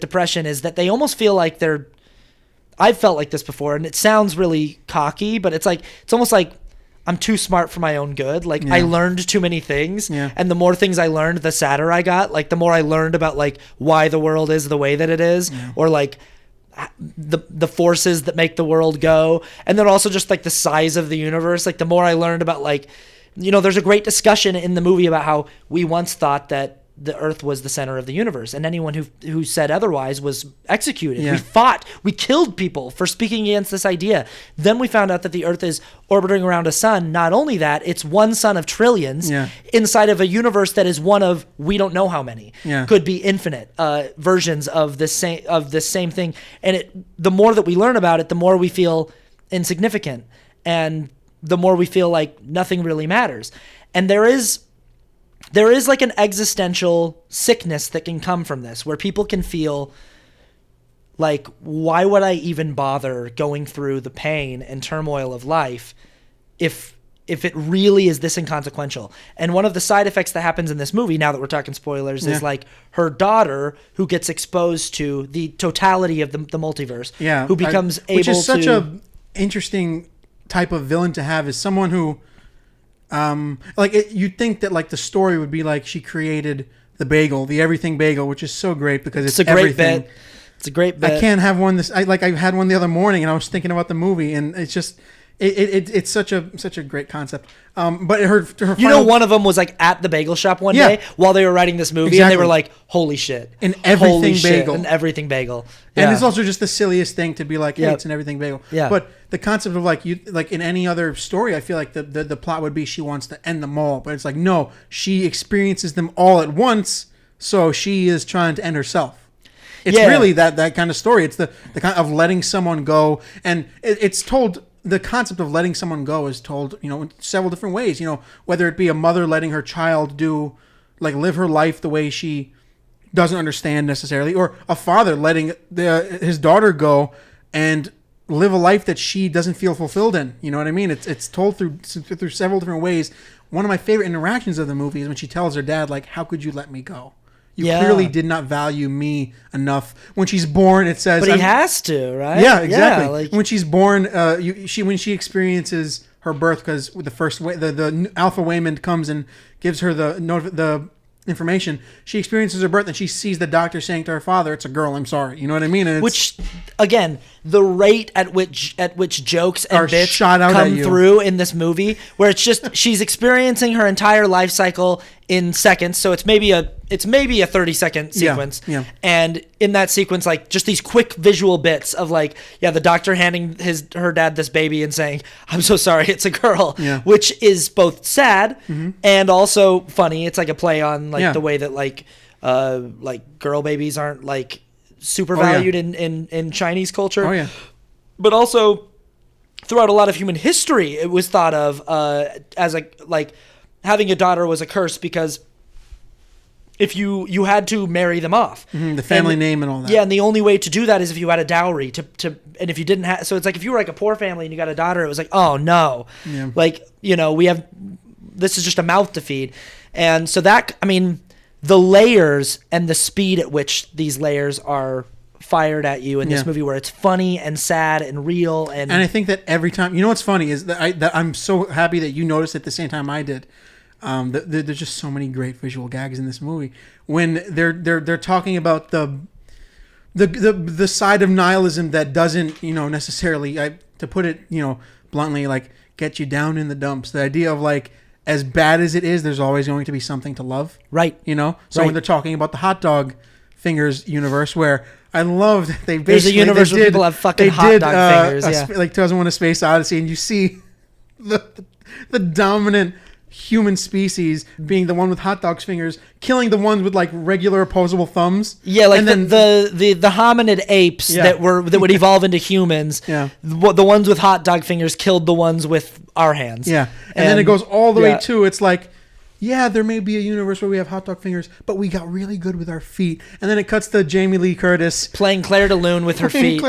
depression is that they almost feel like I've felt like this before, and it sounds really cocky, but it's almost like I'm too smart for my own good. Like I learned too many things, and the more things I learned, the sadder I got. Like the more I learned about like why the world is the way that it is, or like the forces that make the world go, and then also just like the size of the universe. Like the more I learned about like, you know, there's a great discussion in the movie about how we once thought that the earth was the center of the universe, and anyone who said otherwise was executed. We killed people for speaking against this idea. Then we found out that the earth is orbiting around a sun. Not only that, it's one sun of trillions inside of a universe that is one of we don't know how many. Could be infinite versions of this same thing. And the more that we learn about it, the more we feel insignificant, and the more we feel like nothing really matters. And there is like an existential sickness that can come from this, where people can feel like, why would I even bother going through the pain and turmoil of life if it really is this inconsequential? And one of the side effects that happens in this movie, now that we're talking spoilers, is like her daughter, who gets exposed to the totality of the multiverse, who becomes able to... Which is such a interesting type of villain to have, is someone who Like you'd think that like the story would be like she created the bagel, the everything bagel, which is so great because it's a great everything. bit. It's a great bit. I can't have one I had one the other morning and I was thinking about the movie and it's just it's such a great concept. But her one of them was like at the bagel shop one day while they were writing this movie, exactly. and they were like, "Holy shit!" An everything bagel, an everything bagel, and it's also just the silliest thing to be like, "Hey, it's an everything bagel." Yeah. But the concept of like in any other story, I feel like the plot would be she wants to end them all, but it's like no, she experiences them all at once, so she is trying to end herself. It's really that kind of story. It's the kind of letting someone go, and it's told. The concept of letting someone go is told, in several different ways. Whether it be a mother letting her child live her life the way she doesn't understand necessarily, or a father letting his daughter go and live a life that she doesn't feel fulfilled in. You know what I mean? It's told through several different ways. One of my favorite interactions of the movie is when she tells her dad, like, "How could you let me go? You clearly did not value me enough." When she's born, it says... But he has to, right? Yeah, exactly. When she's born, when she experiences her birth, because the Alpha Waymond comes and gives her the information, she experiences her birth and she sees the doctor saying to her father, "It's a girl, I'm sorry." You know what I mean? And which, again, the rate at which jokes and bits come through in this movie, where it's just she's experiencing her entire life cycle in seconds, so it's maybe a 30-second sequence, and in that sequence, like just these quick visual bits of like, the doctor handing her dad this baby and saying, "I'm so sorry, it's a girl," which is both sad and also funny. It's like a play on like the way that like girl babies aren't like super valued in Chinese culture. Oh yeah, but also throughout a lot of human history, it was thought of as having a daughter was a curse because if you had to marry them off, the family name and all that. Yeah, and the only way to do that is if you had a dowry and if you didn't have, so it's like if you were like a poor family and you got a daughter, it was like, oh no, this is just a mouth to feed, and so that the layers and the speed at which these layers are fired at you in this movie, where it's funny and sad and real, and I think that every time, what's funny is that I'm so happy that you noticed at the same time I did. There's just so many great visual gags in this movie when they're talking about the side of nihilism that doesn't necessarily, to put it bluntly, like get you down in the dumps. The idea of like, as bad as it is, there's always going to be something to love, right? So when they're talking about the hot dog fingers universe, where I love that they basically, there's a universe where people have fucking hot dog fingers, like 2001: A Space Odyssey, and you see the dominant human species being the one with hot dog's fingers, killing the ones with like regular opposable thumbs. Yeah, like, and then the hominid apes that would evolve into humans. Yeah, the ones with hot dog fingers killed the ones with our hands. Yeah, and then it goes all the way to, it's like, there may be a universe where we have hot dog fingers, but we got really good with our feet. And then it cuts to Jamie Lee Curtis playing Claire de Lune with her feet.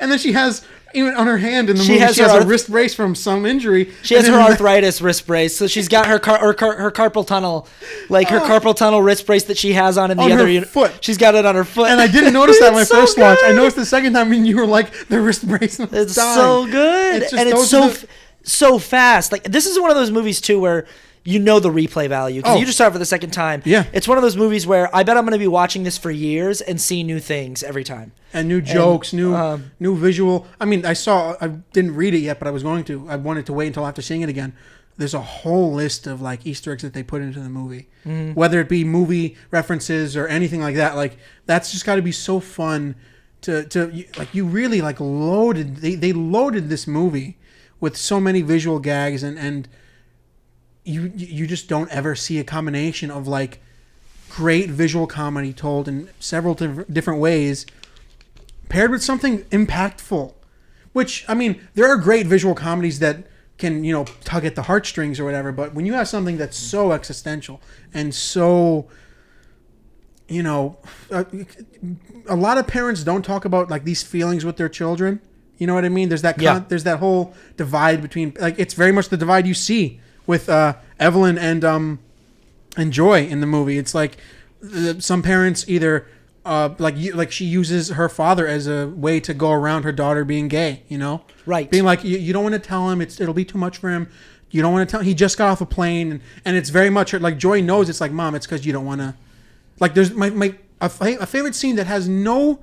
And then she has, even on her hand in the movie, she has a wrist brace from some injury. She has her arthritis wrist brace, so she's got her carpal tunnel, her carpal tunnel wrist brace that she has on in the other foot. She's got it on her foot. And I didn't notice that my first watch. I noticed the second time when you were like, the wrist brace. It's so good, and it's so fast. Like, this is one of those movies too where the replay value, because you just saw it for the second time. Yeah, it's one of those movies where I bet I'm going to be watching this for years and see new things every time, and new jokes, new visual. I didn't read it yet, but I was going to. I wanted to wait until after seeing it again. There's a whole list of like Easter eggs that they put into the movie, whether it be movie references or anything like that. Like, that's just got to be so fun to like, you really like loaded. They loaded this movie with so many visual gags and. You just don't ever see a combination of like great visual comedy told in several different ways paired with something impactful, which, there are great visual comedies that can, tug at the heartstrings or whatever, but when you have something that's so existential and so, a lot of parents don't talk about like these feelings with their children. You know what I mean? There's that there's that whole divide between, like, it's very much the divide you see with Evelyn and Joy in the movie. It's like some parents either like she uses her father as a way to go around her daughter being gay, right? Being like, you don't want to tell him, it'll be too much for him. You don't want to tell. He just got off a plane, and it's very much like Joy knows. It's like, Mom, it's because you don't want to. Like, there's a favorite scene that has no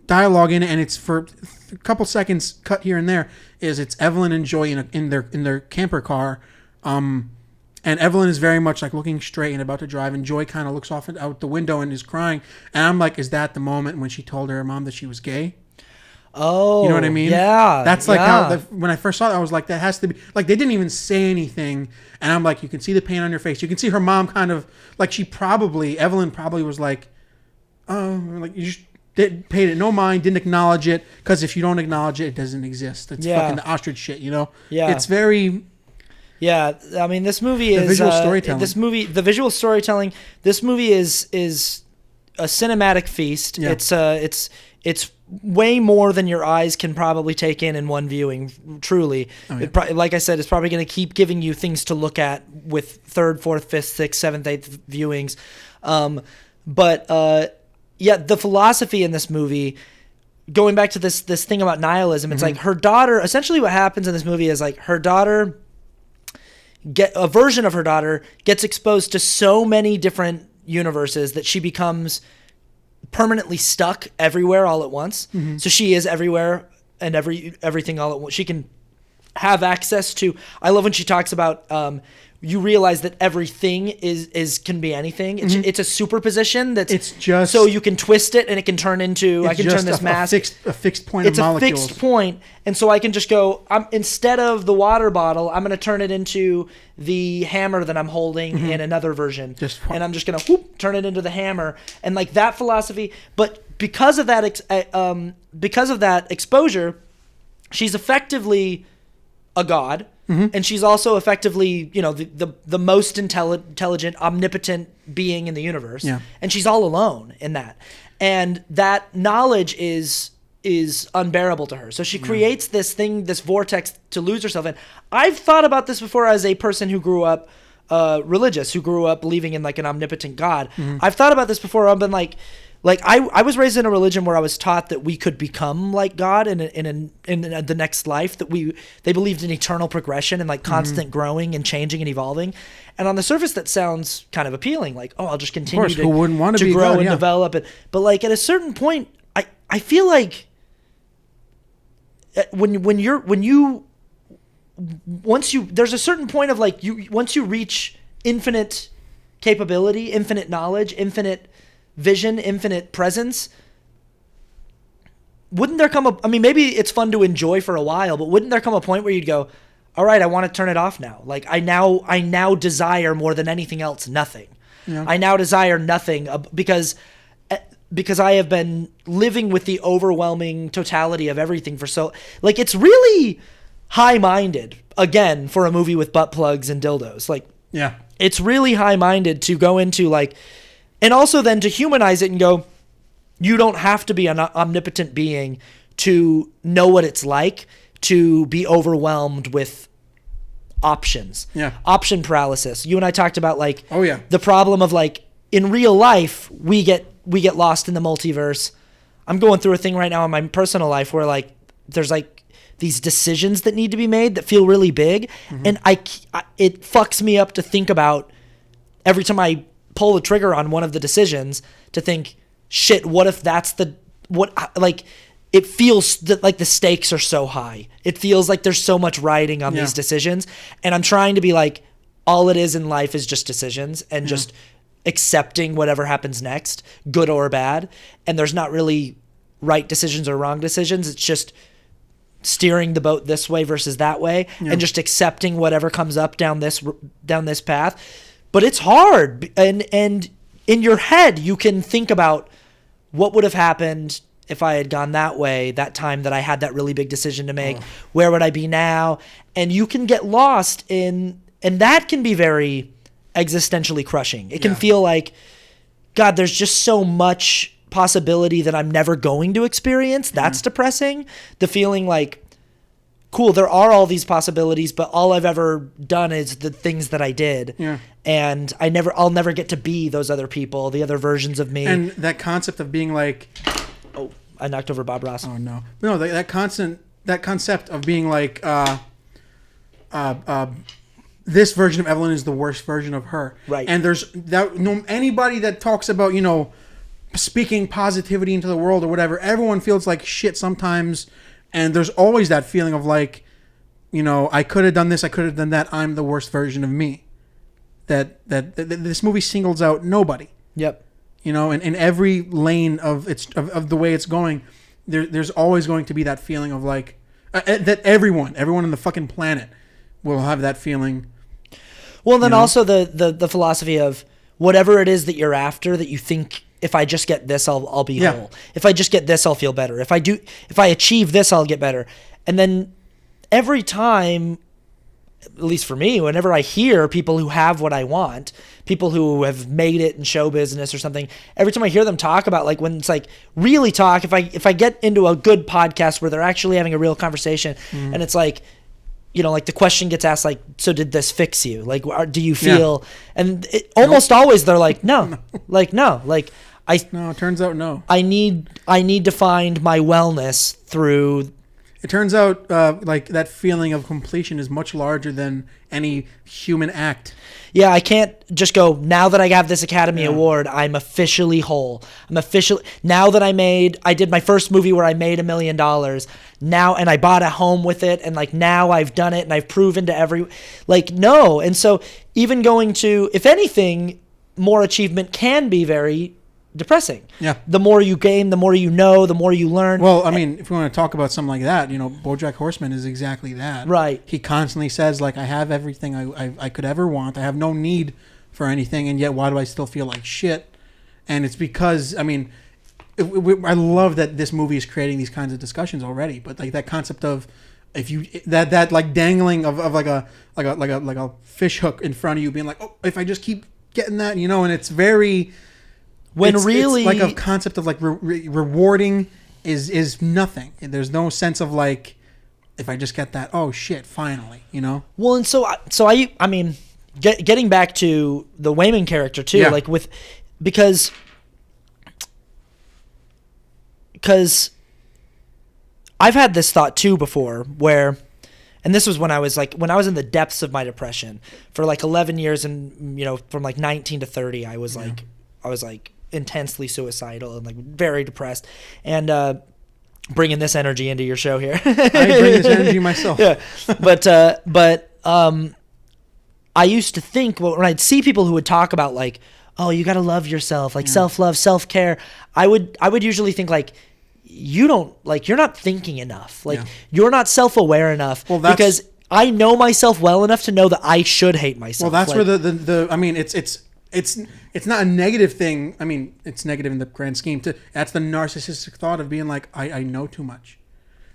dialogue in it, and it's for a couple seconds cut here and there. It's Evelyn and Joy in their camper car, and Evelyn is very much like looking straight and about to drive, and Joy kind of looks off out the window and is crying. And I'm like, is that the moment when she told her mom that she was gay? Oh, you know what I mean? Yeah, that's like how when I first saw it, I was like, that has to be like they didn't even say anything, and I'm like, you can see the pain on your face. You can see her mom kind of like Evelyn probably was like, oh, like you just paid it no mind, didn't acknowledge it, because if you don't acknowledge it, it doesn't exist. It's fucking the ostrich shit, you know? Yeah, it's very. Yeah, I mean, this movie is visual storytelling. The visual storytelling. This movie is a cinematic feast. Yeah. It's way more than your eyes can probably take in one viewing. Truly, oh, yeah. Like I said, it's probably going to keep giving you things to look at with third, fourth, fifth, sixth, seventh, eighth viewings. Yeah, the philosophy in this movie, going back to this thing about nihilism, it's like her daughter. Essentially, what happens in this movie is like her daughter. A version of her daughter gets exposed to so many different universes that she becomes permanently stuck everywhere all at once. Mm-hmm. So she is everywhere and everything all at once. She can have access to. I love when she talks about. You realize that everything can be anything. It's a superposition it's just so you can twist it and it can turn into. I can turn this mask. A fixed point. It's of molecules. It's a fixed point, and so I can just go. Instead of the water bottle, I'm going to turn it into the hammer that I'm holding in another version, and I'm just going to turn it into the hammer, and like that philosophy. But because of that exposure, she's effectively a god. Mm-hmm. And she's also effectively, the most intelligent, omnipotent being in the universe. Yeah. And she's all alone in that. And that knowledge is unbearable to her. So she creates this vortex to lose herself in. I've thought about this before as a person who grew up religious, who grew up believing in like an omnipotent God. Mm-hmm. I've thought about this before. I've been like I was raised in a religion where I was taught that we could become like God in the next life, that they believed in eternal progression and like constant growing and changing and evolving. And on the surface, that sounds kind of appealing. Like, oh, I'll just continue who wouldn't want to be grow God, and develop it. But like at a certain point, I feel like there's a certain point of like once you reach infinite capability, infinite knowledge, infinite vision, infinite presence, wouldn't there come maybe it's fun to enjoy for a while, but wouldn't there come a point where you'd go, all right, I want to turn it off now. Like I now desire more than anything else nothing. Yeah. I now desire nothing because I have been living with the overwhelming totality of everything for so like it's really high-minded again for a movie with butt plugs and dildos. Like yeah, it's really high-minded to go into like. And also then to humanize it and go, you don't have to be an omnipotent being to know what it's like to be overwhelmed with options. Yeah. Option paralysis. You and I talked about like the problem of like in real life we get lost in the multiverse. I'm going through a thing right now in my personal life where like there's like these decisions that need to be made that feel really big, and it fucks me up to think about every time I pull the trigger on one of the decisions to think, shit, what if that's it feels that like the stakes are so high. It feels like there's so much riding on these decisions. And I'm trying to be like, all it is in life is just decisions and just accepting whatever happens next, good or bad. And there's not really right decisions or wrong decisions. It's just steering the boat this way versus that way and just accepting whatever comes up down this path. But it's hard, and in your head you can think about what would have happened if I had gone that way, that time that I had that really big decision to make. Where would I be now? And you can get lost and that can be very existentially crushing. It can feel like, God, there's just so much possibility that I'm never going to experience. That's depressing. The feeling like, cool, there are all these possibilities, but all I've ever done is the things that I did. Yeah. And I'll never get to be those other people, the other versions of me. And that concept of being like, oh, I knocked over Bob Ross. Oh no. That concept of being like this version of Evelyn is the worst version of her. Right. And there's that anybody that talks about, speaking positivity into the world or whatever, everyone feels like shit sometimes. And there's always that feeling of like, I could have done this, I could have done that. I'm the worst version of me. That this movie singles out nobody. Yep. In every lane of the way it's going, there's always going to be that feeling of like that everyone on the fucking planet will have that feeling. Well, then also the philosophy of whatever it is that you're after, that you think, if I just get this, I'll be whole. If I just get this, I'll feel better. If I achieve this, I'll get better. And then every time, at least for me, whenever I hear people who have what I want, people who have made it in show business or something, every time I hear them talk about, like, when it's like really talk, if I get into a good podcast where they're actually having a real conversation, and it's like, like the question gets asked, like, so did this fix you? Like, do you feel? And almost always they're like, no, like, no, like no, it turns out no. I need to find my wellness through. It turns out like that feeling of completion is much larger than any human act. Yeah, I can't just go, now that I have this Academy Award, I'm officially whole. Now that I did my first movie where I made $1 million now, and I bought a home with it, and like now I've done it and I've proven to no. And so even going to, if anything, more achievement can be very depressing. Yeah. The more you gain, the more you know, the more you learn. Well, I mean, if we want to talk about something like that, BoJack Horseman is exactly that. Right. He constantly says, like, I have everything I could ever want. I have no need for anything, and yet why do I still feel like shit? And it's because, I mean, I love that this movie is creating these kinds of discussions already. But like that concept of if you that like dangling of like a fish hook in front of you, being like, oh, if I just keep getting that, and it's very. It's like a concept of like rewarding is nothing. There's no sense of like, if I just get that, oh shit, finally, Well, and so I mean, getting back to the Wayman character too, like because I've had this thought too before where, and this was when I was in the depths of my depression for like 11 years, and from like 19 to 30, I was like intensely suicidal and like very depressed, and bringing this energy into your show here. I bring this energy myself. Yeah, but I used to think, when I'd see people who would talk about like, oh, you got to love yourself, like self-love, self-care, I would usually think like, you're not thinking enough, like you're not self-aware enough, because I know myself well enough to know that I should hate myself. Well, that's where the I mean, it's not a negative thing. I mean, it's negative in the grand scheme. That's the narcissistic thought of being like, I know too much.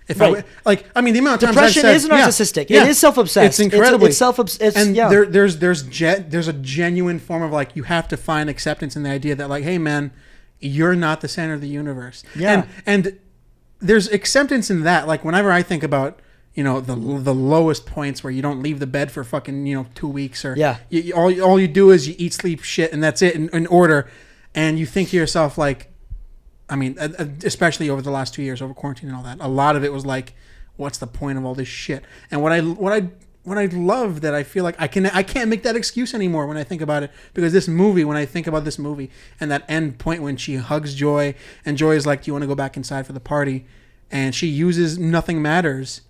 The amount of times depression is narcissistic. It is self-obsessed. It's incredibly. It's self-obsessed. And there's a genuine form of like, you have to find acceptance in the idea that like, hey man, you're not the center of the universe. Yeah. And there's acceptance in that. Like whenever I think about, the lowest points where you don't leave the bed for fucking, 2 weeks, or all you do is you eat, sleep, shit, and that's it in order. And you think to yourself like, I mean, especially over the last 2 years over quarantine and all that, a lot of it was like, what's the point of all this shit? And what I love that I feel like I can't make that excuse anymore when I think about it, because when I think about this movie and that end point when she hugs Joy and Joy is like, do you want to go back inside for the party? And she uses nothing matters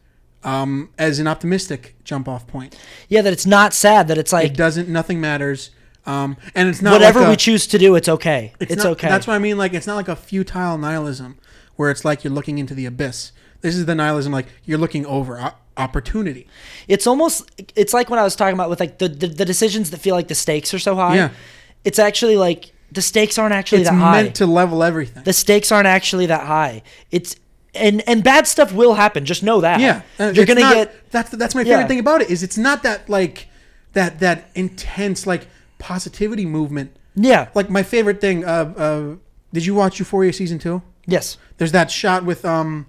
as an optimistic jump off point. Yeah, that it's not sad, that it's like nothing matters. And it's not whatever we choose to do, it's okay. It's okay. That's what I mean. Like, it's not like a futile nihilism where it's like you're looking into the abyss. This is the nihilism, like you're looking over opportunity. It's like when I was talking about with like the decisions that feel like the stakes are so high. Yeah. It's actually like the stakes aren't actually that high. It's meant to level everything. The stakes aren't actually that high. It's and bad stuff will happen. Just know that. Yeah. You're gonna get. That's my favorite thing about it, is it's not that like that intense like positivity movement. Yeah. Like my favorite thing. Did you watch Euphoria season 2? Yes. There's that shot with what's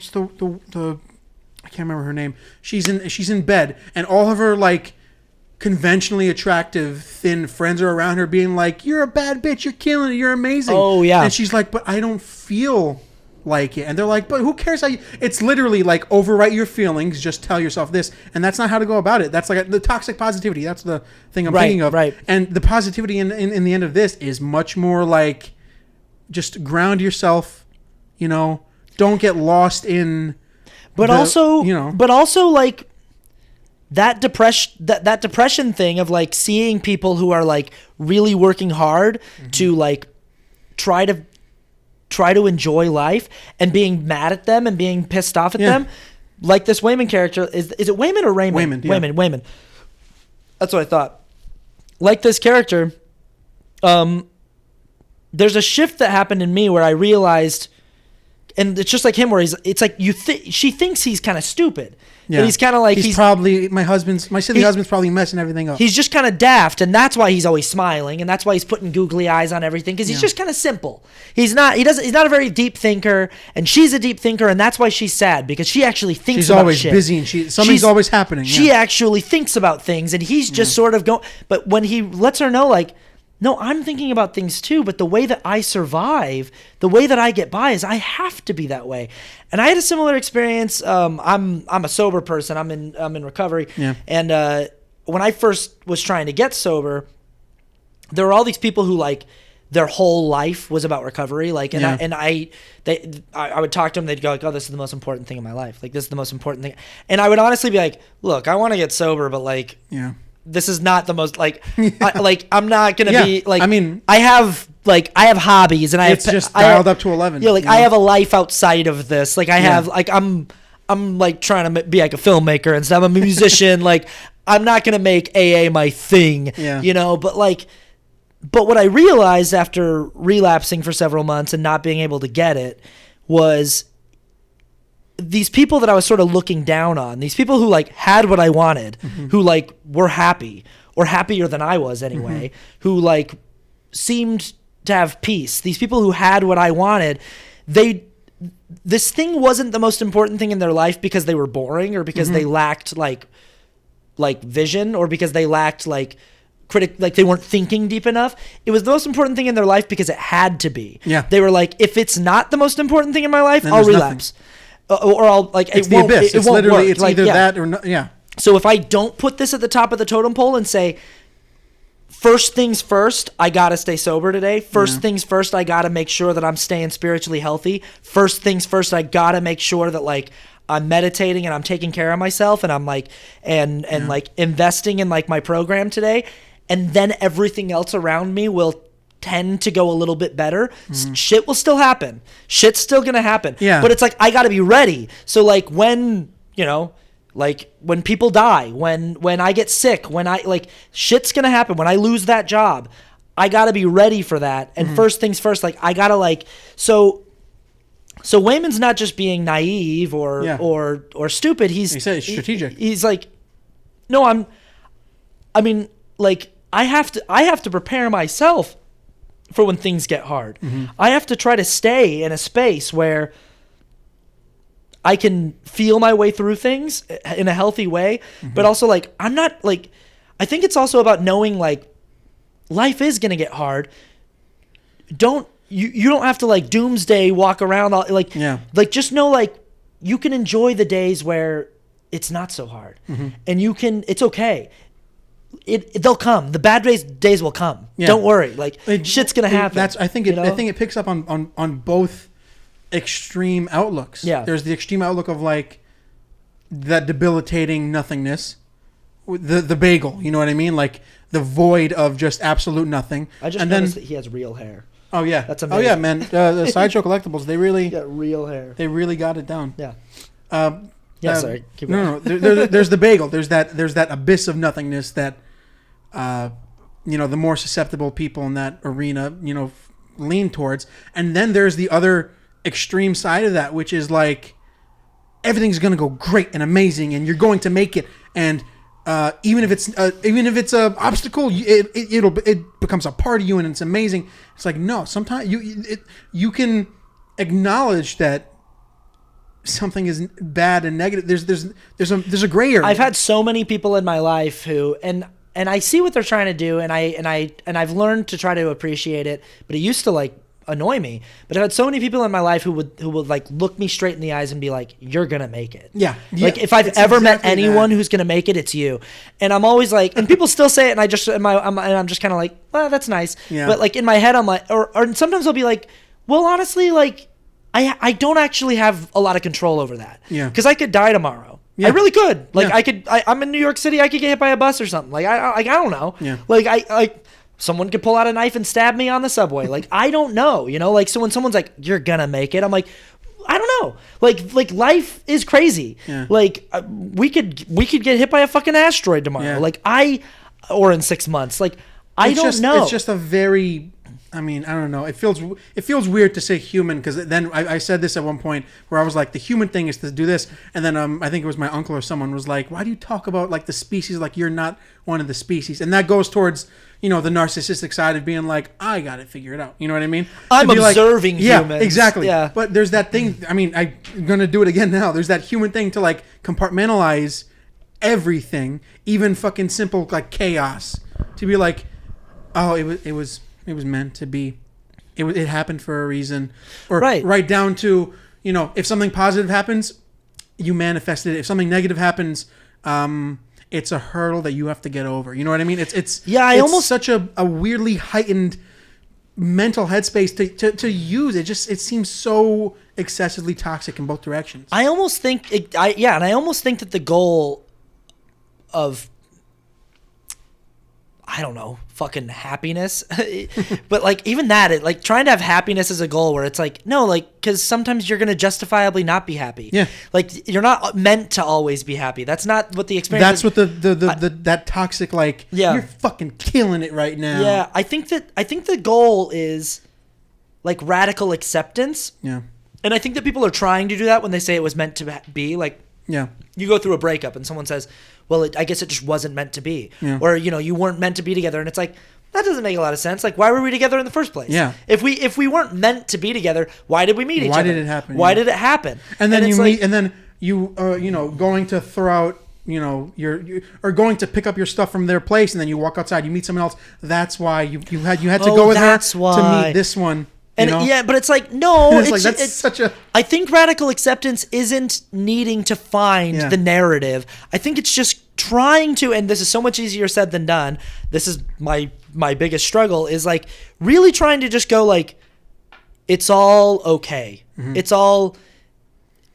the I can't remember her name. She's in bed, and all of her like conventionally attractive thin friends are around her being like, you're a bad bitch, you're killing it, you're amazing. Oh yeah. And she's like, but I don't feel like it, and they're like, but who cares how you? It's literally like overwrite your feelings, just tell yourself this, and that's not how to go about it. That's like the toxic positivity. That's the thing I'm thinking of. Right. And the positivity in the end of this is much more like, just ground yourself, don't get lost in. But also like that depression thing of like seeing people who are like really working hard to like try to enjoy life and being mad at them and being pissed off at them. Like this Wayman character, is it Wayman or Raymond? Wayman. That's what I thought. Like this character, there's a shift that happened in me where I realized, and it's just like him, where it's like she thinks he's kind of stupid. Yeah. But he's kind of like he's probably my silly husband's probably messing everything up. He's just kind of daft, and that's why he's always smiling, and that's why he's putting googly eyes on everything, because he's just kind of simple. He's not a very deep thinker, and she's a deep thinker, and that's why she's sad, because she actually thinks about shit. She's always busy, and something's always happening. She actually thinks about things, and he's just sort of going. But when he lets her know, like, no, I'm thinking about things too, but the way that I survive, the way that I get by is I have to be that way. And I had a similar experience. I'm a sober person. I'm in recovery. Yeah. And when I first was trying to get sober, there were all these people who like their whole life was about recovery. Like, I would talk to them. They'd go like, "Oh, this is the most important thing in my life. Like, this is the most important thing." And I would honestly be like, "Look, I want to get sober, but like, this is not the most like, I'm not gonna be like. I mean, I have hobbies, and it's just dialed up to 11. Yeah, like I have a life outside of this. Like I have like I'm like trying to be like a filmmaker and stuff. I'm a musician. Like I'm not gonna make AA my thing. Yeah. But what I realized after relapsing for several months and not being able to get it was these people that I was sort of looking down on, these people who like had what I wanted, who like were happy or happier than I was anyway, who like seemed to have peace. These people who had what I wanted, this thing wasn't the most important thing in their life because they were boring or because they lacked like vision or because they lacked like they weren't thinking deep enough. It was the most important thing in their life because it had to be. Yeah. They were like, if it's not the most important thing in my life, I'll relapse. Or I'll like it's the abyss. It's literally it's either that or no, So if I don't put this at the top of the totem pole and say, first things first, I gotta stay sober today. First things first, I gotta make sure that I'm staying spiritually healthy. First things first, I gotta make sure that like I'm meditating and I'm taking care of myself and I'm like and like investing in like my program today. And then everything else around me will tend to go a little bit better. Shit will still happen. Shit's still gonna happen. Yeah. But it's like I gotta be ready. So like when when people die, when I get sick, when I like shit's gonna happen. When I lose that job, I gotta be ready for that. And first things first, like I gotta like so Wayman's not just being naive or stupid. He said it's strategic. He's like, no, I have to prepare myself for when things get hard. I have to try to stay in a space where I can feel my way through things in a healthy way, but also like I'm not like I think it's also about knowing like life is going to get hard. You don't have to like doomsday walk around like just know like you can enjoy the days where it's not so hard. And it's okay. They'll come. The bad days will come. Yeah. Don't worry. Like shit's gonna happen. I think it picks up on both extreme outlooks. Yeah. There's the extreme outlook of like that debilitating nothingness, the bagel. You know what I mean? Like the void of just absolute nothing. I just noticed that he has real hair. Oh yeah, that's amazing. Oh yeah, man. The Sideshow Collectibles, they really got real hair. They really got it down. Yeah. Sorry. Keep going. No. There's the bagel. There's that abyss of nothingness that, the more susceptible people in that arena, lean towards. And then there's the other extreme side of that, which is like everything's gonna go great and amazing, and you're going to make it. And even if it's a obstacle, it becomes a part of you, and it's amazing. It's like no. Sometimes you can acknowledge that something is bad and negative. There's a gray area. I've had so many people in my life who and I see what they're trying to do, and I've learned to try to appreciate it. But it used to like annoy me. But I've had so many people in my life who would like look me straight in the eyes and be like, "You're gonna make it." Yeah. Like if I've ever met anyone who's gonna make it, it's you. And I'm always like, and people still say it, and I'm just kind of like, well, that's nice. Yeah. But like in my head, I'm like, or sometimes I'll be like, well, honestly, like I don't actually have a lot of control over that. Yeah. Because I could die tomorrow. Yeah. I really could. Like Yeah. I'm in New York City. I could get hit by a bus or something. Like I don't know. Yeah. Like someone could pull out a knife and stab me on the subway. Like I don't know. You know. Like so when someone's like, "You're gonna make it," I'm like, I don't know. Like life is crazy. Yeah. Like we could get hit by a fucking asteroid tomorrow. Yeah. Like or in 6 months. Like I don't know. It's just a very. I mean, I don't know. It feels weird to say human because then I said this at one point where I was like, the human thing is to do this, and then I think it was my uncle or someone was like, why do you talk about like the species like you're not one of the species? And that goes towards the narcissistic side of being like, I got it figured out. You know what I mean? I'm observing humans. Yeah, exactly. Yeah. But there's that thing. I mean, I'm gonna do it again now. There's that human thing to like compartmentalize everything, even fucking simple like chaos, to be like, oh, it was meant to be. It happened for a reason. Or right down to, if something positive happens, you manifested it. If something negative happens, it's a hurdle that you have to get over. You know what I mean? It's almost such a weirdly heightened mental headspace to use. It seems so excessively toxic in both directions. I almost think and I almost think that the goal of, I don't know, fucking happiness. But like even that, like trying to have happiness as a goal where it's like, no, like, because sometimes you're going to justifiably not be happy. Yeah. Like you're not meant to always be happy. That's not what the experience That's what that toxic, like, you're fucking killing it right now. Yeah. I think the goal is like radical acceptance. Yeah. And I think that people are trying to do that when they say it was meant to be. Like, yeah, you go through a breakup and someone says, well, I guess it just wasn't meant to be. Yeah. Or, you weren't meant to be together. And it's like, that doesn't make a lot of sense. Like, why were we together in the first place? Yeah. If we weren't meant to be together, why did we meet each other? Why did it happen? Why did it happen? And then you meet, and then you, going to throw out, you or going to pick up your stuff from their place, and then you walk outside, you meet someone else. That's why you had to go with her to meet this one. And but it's like, no, it's such a. I think radical acceptance isn't needing to find the narrative. I think it's just trying to, and this is so much easier said than done. This is my biggest struggle, is like really trying to just go like, it's all okay. Mm-hmm. It's all,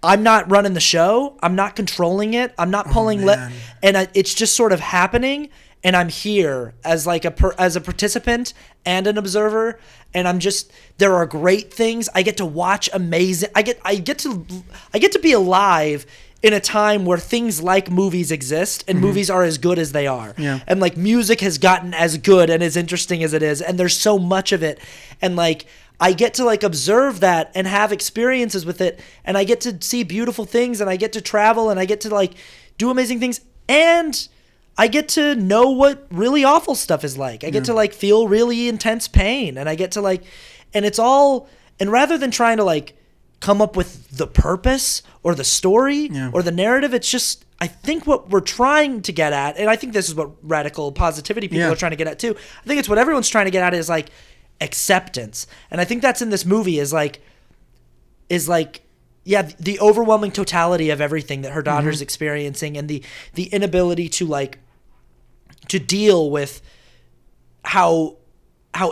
I'm not running the show. I'm not controlling it. I'm not pulling it's just sort of happening. And I'm here as like as a participant and an observer, and I'm just, there are great things. I get to watch amazing. I get to be alive in a time where things like movies exist and movies are as good as they are. Yeah. And like music has gotten as good and as interesting as it is, and there's so much of it. And like I get to like observe that and have experiences with it, and I get to see beautiful things, and I get to travel, and I get to like do amazing things, and I get to know what really awful stuff is like. I get to like feel really intense pain, and I get to like, and it's all, and rather than trying to like come up with the purpose or the story or the narrative, it's just, I think what we're trying to get at, and I think this is what radical positivity people are trying to get at too. I think it's what everyone's trying to get at, is like acceptance. And I think that's in this movie is like, the overwhelming totality of everything that her daughter's experiencing, and the inability to like, to deal with how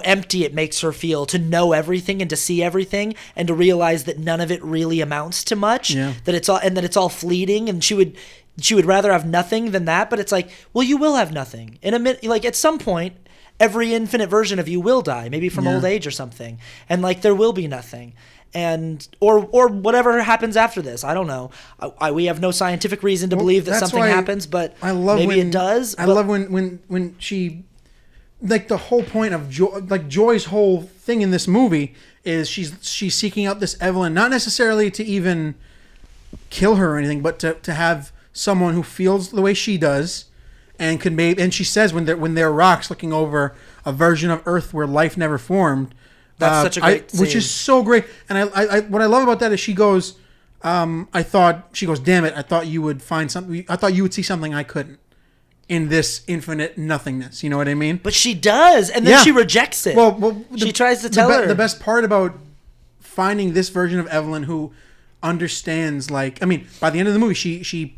empty it makes her feel, to know everything and to see everything and to realize that none of it really amounts to much, that it's all fleeting, and she would rather have nothing than that. But it's like, well, you will have nothing in a minute. Like at some point, every infinite version of you will die, maybe from old age or something. And like, there will be nothing. And or whatever happens after this, I don't know. We have no scientific reason to believe that something happens, but maybe it does. I love when she, like the whole point of Joy's whole thing in this movie is she's seeking out this Evelyn, not necessarily to even kill her or anything, but to have someone who feels the way she does, and can maybe. And she says when there are rocks looking over a version of Earth where life never formed. That's such a great scene. Which is so great. And I what I love about that is she goes, damn it, I thought you would find something. I thought you would see something I couldn't. in this infinite nothingness. You know what I mean? But she does, and then she rejects it. Well, she tries to tell her. The best part about finding this version of Evelyn who understands, like, I mean, by the end of the movie, she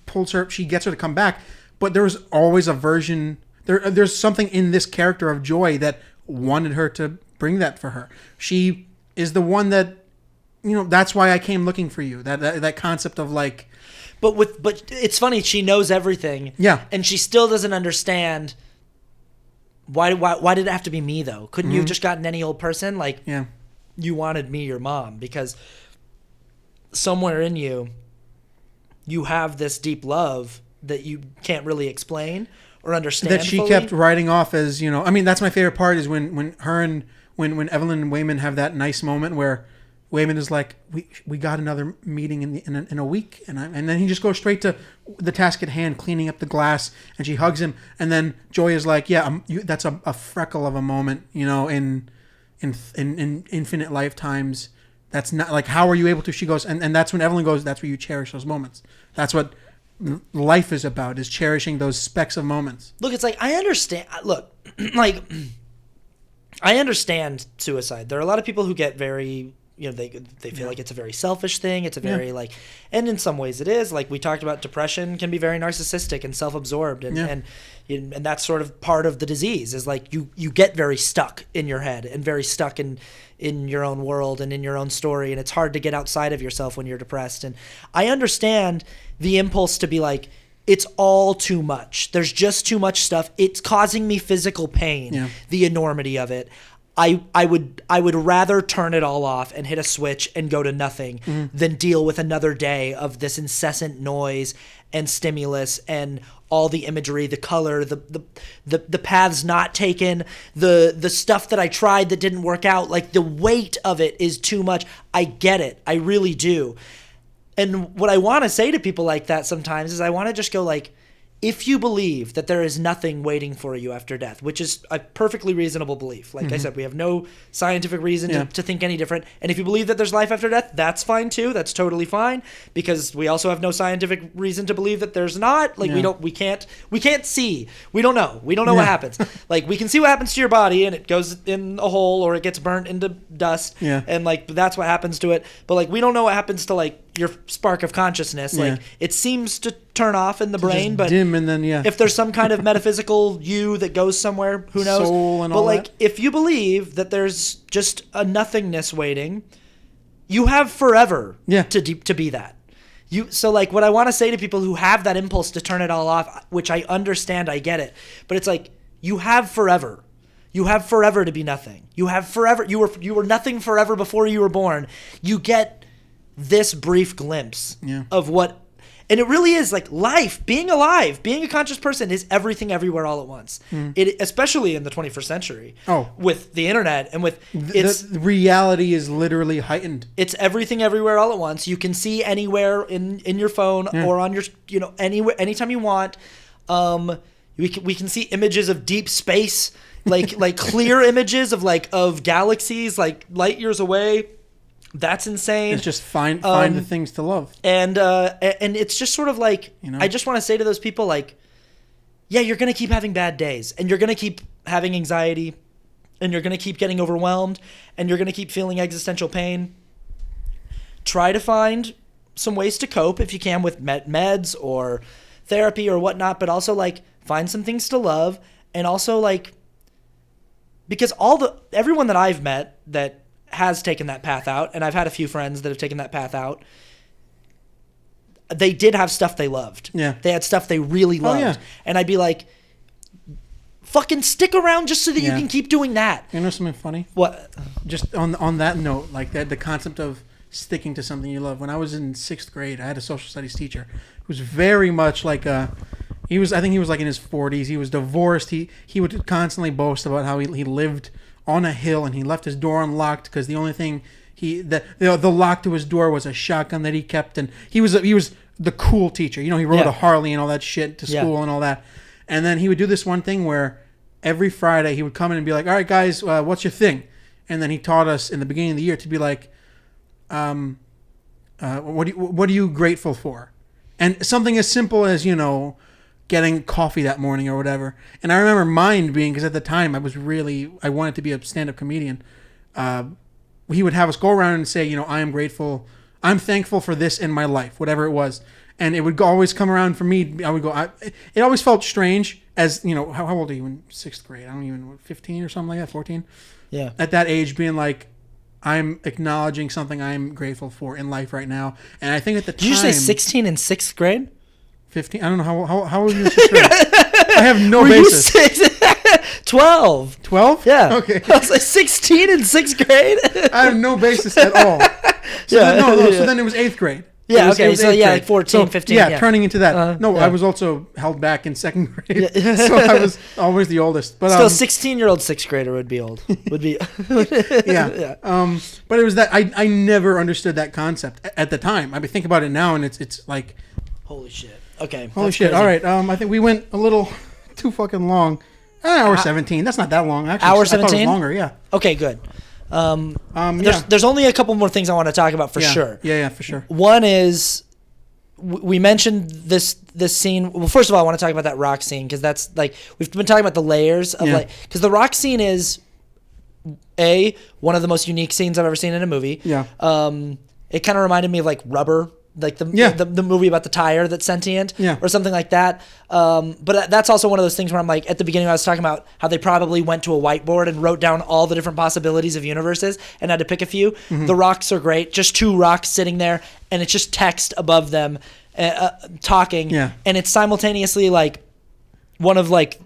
gets her to come back, but there was always a version. There's something in this character of Joy that wanted her to bring that for her. She is the one that, that's why I came looking for you. That concept of like. But it's funny. She knows everything. Yeah. And she still doesn't understand. Why did it have to be me though? Couldn't you have just gotten any old person? Like, yeah, you wanted me, your mom, because somewhere in you, you have this deep love that you can't really explain or understand. That she fully. kept writing off as, I mean, that's my favorite part is when Evelyn and Wayman have that nice moment where Wayman is like, we got another meeting in a week, and then he just goes straight to the task at hand, cleaning up the glass, and she hugs him, and then Joy is like, yeah, that's a freckle of a moment, in infinite lifetimes. That's not like, how are you able to? She goes, and that's when Evelyn goes, that's where you cherish those moments. That's what life is about, is cherishing those specks of moments. Look, it's like, I understand. Look, like, I understand suicide. There are a lot of people who get very, they feel like it's a very selfish thing. It's a very like, and in some ways it is. Like we talked about, depression can be very narcissistic and self-absorbed, and that's sort of part of the disease. Is like you get very stuck in your head and very stuck in your own world and in your own story, and it's hard to get outside of yourself when you're depressed. And I understand the impulse to be like, it's all too much. There's just too much stuff. It's causing me physical pain. Yeah. The enormity of it. I would rather turn it all off and hit a switch and go to nothing than deal with another day of this incessant noise and stimulus and all the imagery, the color, the paths not taken, the stuff that I tried that didn't work out. Like the weight of it is too much. I get it. I really do. And what I want to say to people like that sometimes is I want to just go like, if you believe that there is nothing waiting for you after death, which is a perfectly reasonable belief. Like I said, we have no scientific reason to think any different. And if you believe that there's life after death, that's fine too. That's totally fine, because we also have no scientific reason to believe that there's not. Like we can't see. We don't know. We don't know what happens. Like we can see what happens to your body, and it goes in a hole or it gets burnt into dust. Yeah. And like that's what happens to it. But like we don't know what happens to like your spark of consciousness. Like it seems to turn off in the brain, but dim, and then if there's some kind of metaphysical you that goes somewhere, who knows? Soul and but all like that. If you believe that there's just a nothingness waiting, you have forever to be that. So like what I want to say to people who have that impulse to turn it all off, which I understand, I get it, but it's like you have forever. You have forever to be nothing. You have forever. You were nothing forever before you were born. You get this brief glimpse of what. And it really is like life, being alive, being a conscious person is everything everywhere all at once. It, especially in the 21st century. With the internet and with the reality is literally heightened. It's everything everywhere all at once. You can see anywhere in your phone or on your anywhere anytime you want. We can see images of deep space, like clear images of galaxies like light years away. That's insane. It's just find the things to love. And it's just sort of like, I just want to say to those people, like, yeah, you're going to keep having bad days, and you're going to keep having anxiety, and you're going to keep getting overwhelmed, and you're going to keep feeling existential pain. Try to find some ways to cope if you can with meds or therapy or whatnot, but also like find some things to love, and also like, because everyone that I've met that has taken that path out, and I've had a few friends that have taken that path out, they did have stuff they loved. Yeah. They had stuff they really loved. And I'd be like, fucking stick around just so that you can keep doing that. You know something funny? What? Just on that note, like the concept of sticking to something you love. When I was in 6th grade, I had a social studies teacher who was very much like I think he was like in his 40s. He was divorced. He would constantly boast about how he lived on a hill, and he left his door unlocked because the only thing the lock to his door was a shotgun that he kept, and he was the cool teacher. He rode a Harley and all that shit to school and all that. And then he would do this one thing where every Friday he would come in and be like, "All right, guys, what's your thing?" And then he taught us in the beginning of the year to be like, "What are you grateful for?" And something as simple as getting coffee that morning or whatever. And I remember mine being, because at the time I wanted to be a stand-up comedian. He would have us go around and say, I'm thankful for this in my life, whatever it was. And it would always come around for me. I would go, it always felt strange as, how old are you in 6th grade? I don't even know, 15 or something like that, 14? Yeah. At that age, being like, I'm acknowledging something I'm grateful for in life right now. And I think at the time... Did you say 16 in 6th grade? 15? I don't know. How old are you in 6th grade? I have no basis. 12. 12? Yeah. Okay. I was like 16 in 6th grade? I have no basis at all. So then it was 8th grade. Yeah, it was like 14, 15. Yeah, turning into that. I was also held back in 2nd grade. So I was always the oldest. But still, 16-year-old 6th grader would be old. Yeah. But it was that I never understood that concept at the time. I mean, think about it now, and it's like... Holy shit. Okay. Holy shit. Crazy. All right. I think we went a little too fucking long. Hour 17. That's not that long, actually. Hour 17? I thought it was longer, yeah. Okay, good. There's only a couple more things I want to talk about for sure. Yeah, for sure. One is we mentioned this scene. Well, first of all, I want to talk about that rock scene because that's like we've been talking about the layers of because the rock scene is one of the most unique scenes I've ever seen in a movie. Yeah. It kind of reminded me of like Rubber. Like the movie about the tire that's sentient or something like that. But that's also one of those things where I'm like, at the beginning I was talking about how they probably went to a whiteboard and wrote down all the different possibilities of universes and had to pick a few. Mm-hmm. The rocks are great. Just 2 rocks sitting there and it's just text above them talking. Yeah. And it's simultaneously like one of like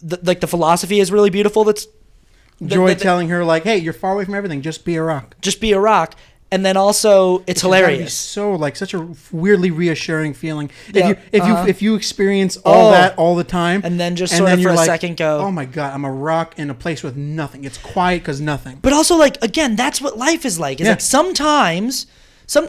the philosophy is really beautiful. That's Joy telling her like, hey, you're far away from everything. Just be a rock. Just be a rock. And then also, it's hilarious. So like such a weirdly reassuring feeling. If you experience all that all the time, and then just sort of for a second go, oh my god, I'm a rock in a place with nothing. It's quiet because nothing. But also, like again, that's what life is like. It's like sometimes,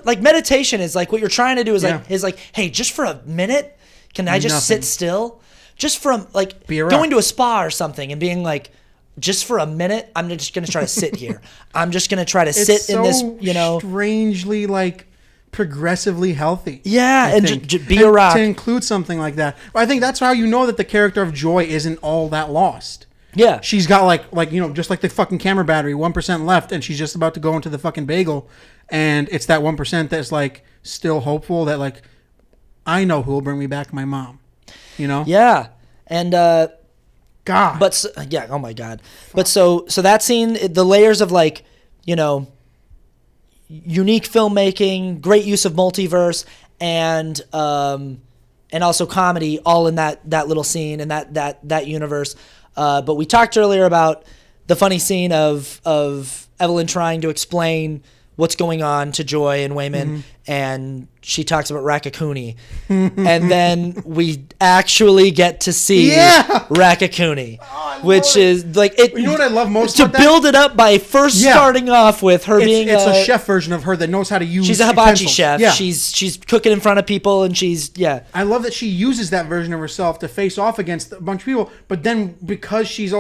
like meditation is like what you're trying to do is like, hey, just for a minute, can I just sit still? Just from like going to a spa or something and being like. Just for a minute, I'm just going to try to sit here. I'm just going to try to sit in this, strangely like progressively healthy. Yeah, and just be a rock. To include something like that. But I think that's how you know that the character of Joy isn't all that lost. Yeah. She's got like just like the fucking camera battery, 1% left, and she's just about to go into the fucking bagel. And it's that 1% that's like still hopeful that like, I know who will bring me back my mom. Yeah. And, God. But oh my God. But so that scene, the layers of like, unique filmmaking, great use of multiverse, and also comedy, all in that little scene and that universe. But we talked earlier about the funny scene of Evelyn trying to explain what's going on to Joy and Wayman, and she talks about Raccacoonie. And then we actually get to see Raccacoonie, which is like it. You know what I love most to about that? Build it up by first starting off with her being a chef version of her that knows how to use. She's a hibachi utensils. chef. Yeah. She's cooking in front of people, and I love that she uses that version of herself to face off against a bunch of people. But then because she's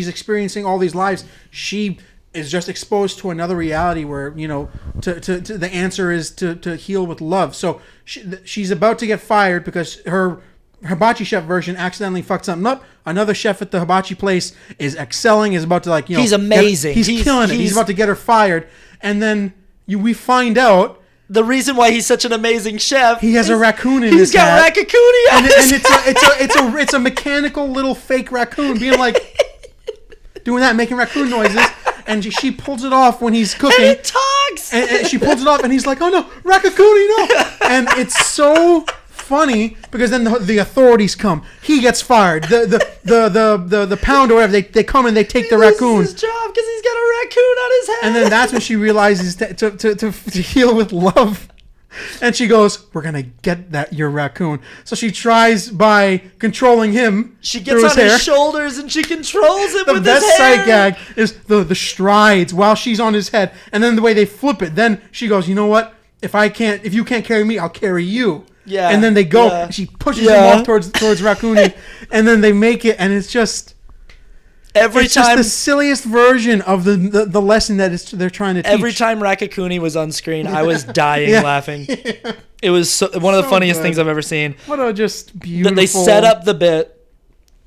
experiencing all these lives, she is just exposed to another reality where the answer is to heal with love. So she's about to get fired because her hibachi chef version accidentally fucked something up. Another chef at the hibachi place is excelling, is about to he's amazing. He's killing it. He's about to get her fired, and then we find out the reason why he's such an amazing chef. He has a raccoon in his hat. He's got Raccacoonie on his hat. It's a mechanical little fake raccoon being like doing that, making raccoon noises. And she pulls it off when he's cooking. And it talks. And she pulls it off, and he's like, "Oh no, Raccacoonie, no!" And it's so funny because then the authorities come. He gets fired. The pound or whatever they come and they take the raccoon. His job because he's got a raccoon on his head. And then that's when she realizes to heal with love. And she goes, "We're gonna get your raccoon." So she tries by controlling him. She gets on his shoulders and she controls it with his hair. The best sight gag is the strides while she's on his head, and then the way they flip it. Then she goes, "You know what? If you can't carry me, I'll carry you." Yeah. And then they go. And she pushes him off towards Raccoon, and then they make it, and it's just. Every it's time just the silliest version of the lesson that they're trying to teach. Every time Raccacoonie was on screen, I was dying Yeah. laughing. It was one of the So funniest good. things I've ever seen. What a just beautiful. That they set up the bit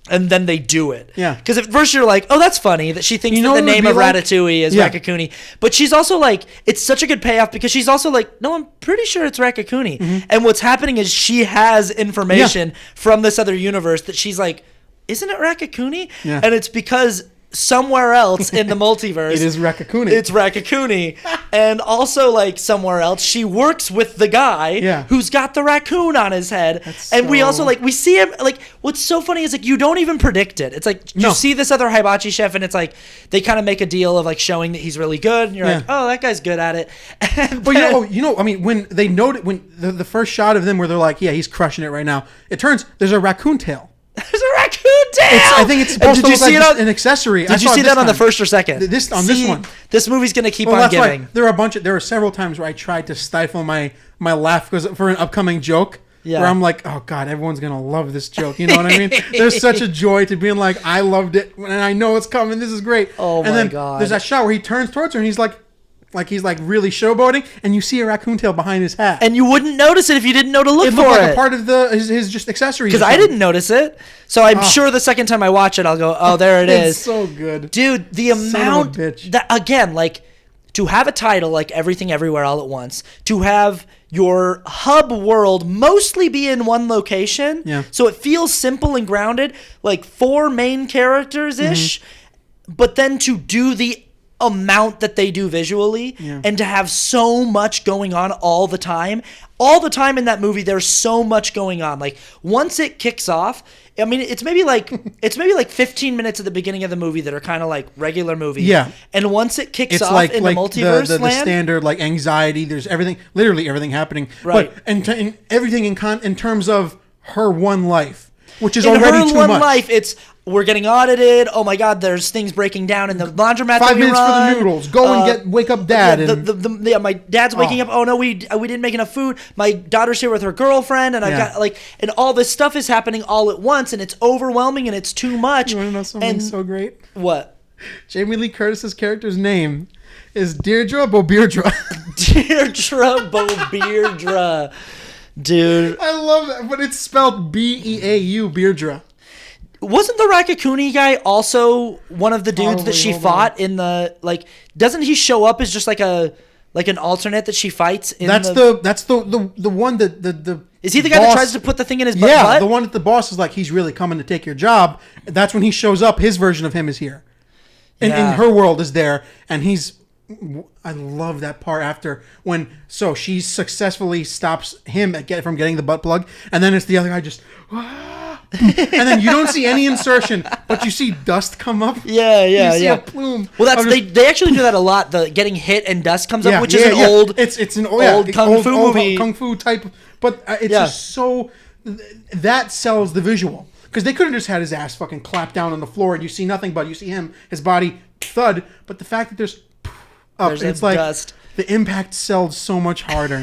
and then they do it. Yeah. Because at first you're like, oh, that's funny that she thinks You know that the what it would name of be like? Ratatouille is Yeah. Raccacoonie. But she's also like, it's such a good payoff because she's also like, no, I'm pretty sure it's Raccacoonie. Mm-hmm. And what's happening is she has information from this other universe that she's like, isn't it Raccacoonie? Yeah. And it's because somewhere else in the multiverse It is Raccacoonie. it's Raccacoonie. And also like somewhere else she works with the guy who's got the raccoon on his head. And we also like we see him like what's so funny is like you don't even predict it. It's like you see this other hibachi chef and it's like they kind of make a deal of like showing that he's really good and you're like, oh, that guy's good at it. And But you know, I mean, when they noted when the first shot of them where they're like, yeah, he's crushing it right now. It turns there's a raccoon tail. there's a raccoon tail. I think it's supposed did to you look see like it on, an accessory. Did you see that on the first or second? This one. This movie's gonna keep Well, on that's giving. why there are several times where I tried to stifle my laugh because for an upcoming joke. Yeah. Where I'm like, oh God, everyone's gonna love this joke. You know what I mean? There's such a joy to being like, I loved it, and I know it's coming. This is great. Oh and my then God. There's that shot where he turns towards her and he's like he's really showboating, and you see a raccoon tail behind his hat. And you wouldn't notice it if you didn't know to look It for looked like it. a part of his just accessories. Because I didn't notice it. So I'm sure the second time I watch it, I'll go, oh, there it is. It's so good. Dude, the Son of a amount bitch. that again, like to have a title like Everything Everywhere All at Once, to have your hub world mostly be in one location. Yeah. So it feels simple and grounded, like 4 main characters ish, but then to do the amount that they do visually and to have so much going on all the time in that movie. There's so much going on. Like once it kicks off, I mean, it's maybe like 15 minutes at the beginning of the movie that are kind of like regular movie. Yeah. And once it kicks It's off like in the multiverse the land, standard like anxiety. There's everything, literally everything happening. Right. But in everything in terms of her one life, which is in already her too one much. life, it's we're getting audited. Oh my God, there's things breaking down in the laundromat. 5 that we minutes run. for the noodles. Go and wake up dad. Yeah, my dad's waking up. Oh no, we didn't make enough food. My daughter's here with her girlfriend, and I've got and all this stuff is happening all at once, and it's overwhelming, and it's too much. You want to know something so great? What? Jamie Lee Curtis's character's name is Deirdre Bobierdra. Deirdre Bobierdra, dude. I love that, but it's spelled Beau Beardra. Wasn't the Raccacoonie guy also one of the dudes Probably, that she hold fought in the like? Doesn't he show up as just like an alternate that she fights? That's the one that the Is he the guy that tries to put the thing in his butt? Yeah, the one that the boss is like, he's really coming to take your job. That's when he shows up. His version of him is here. In her world is there, and I love that part after when she successfully stops him from getting the butt plug, and then it's the other guy just, and then you don't see any insertion, but you see dust come up. Yeah, you see a plume. Well, they actually do that a lot. The getting hit and dust comes up, which is an old it's an old kung fu movie, kung fu type, but it's just so that sells the visual. Because they could have just had his ass fucking clapped down on the floor and you see nothing but you see his body thud. But the fact that there's it's like dust. The impact sells so much harder.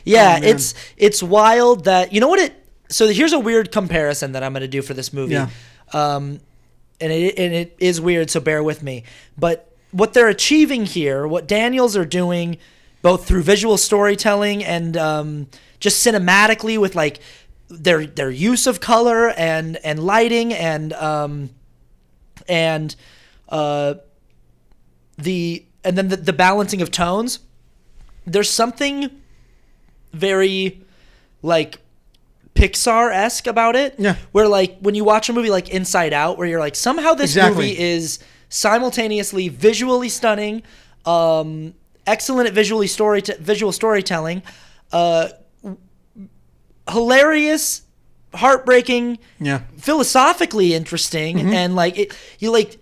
It's wild that so here's a weird comparison that I'm going to do for this movie. Yeah. And it is weird, so bear with me. But what they're achieving here, what Daniels are doing, both through visual storytelling and just cinematically with like their use of color and lighting and then the balancing of tones. There's something very like Pixar-esque about it. Yeah. Where like when you watch a movie like Inside Out, where you're like, somehow this movie is simultaneously visually stunning, excellent at visual storytelling, hilarious, heartbreaking, philosophically interesting, and like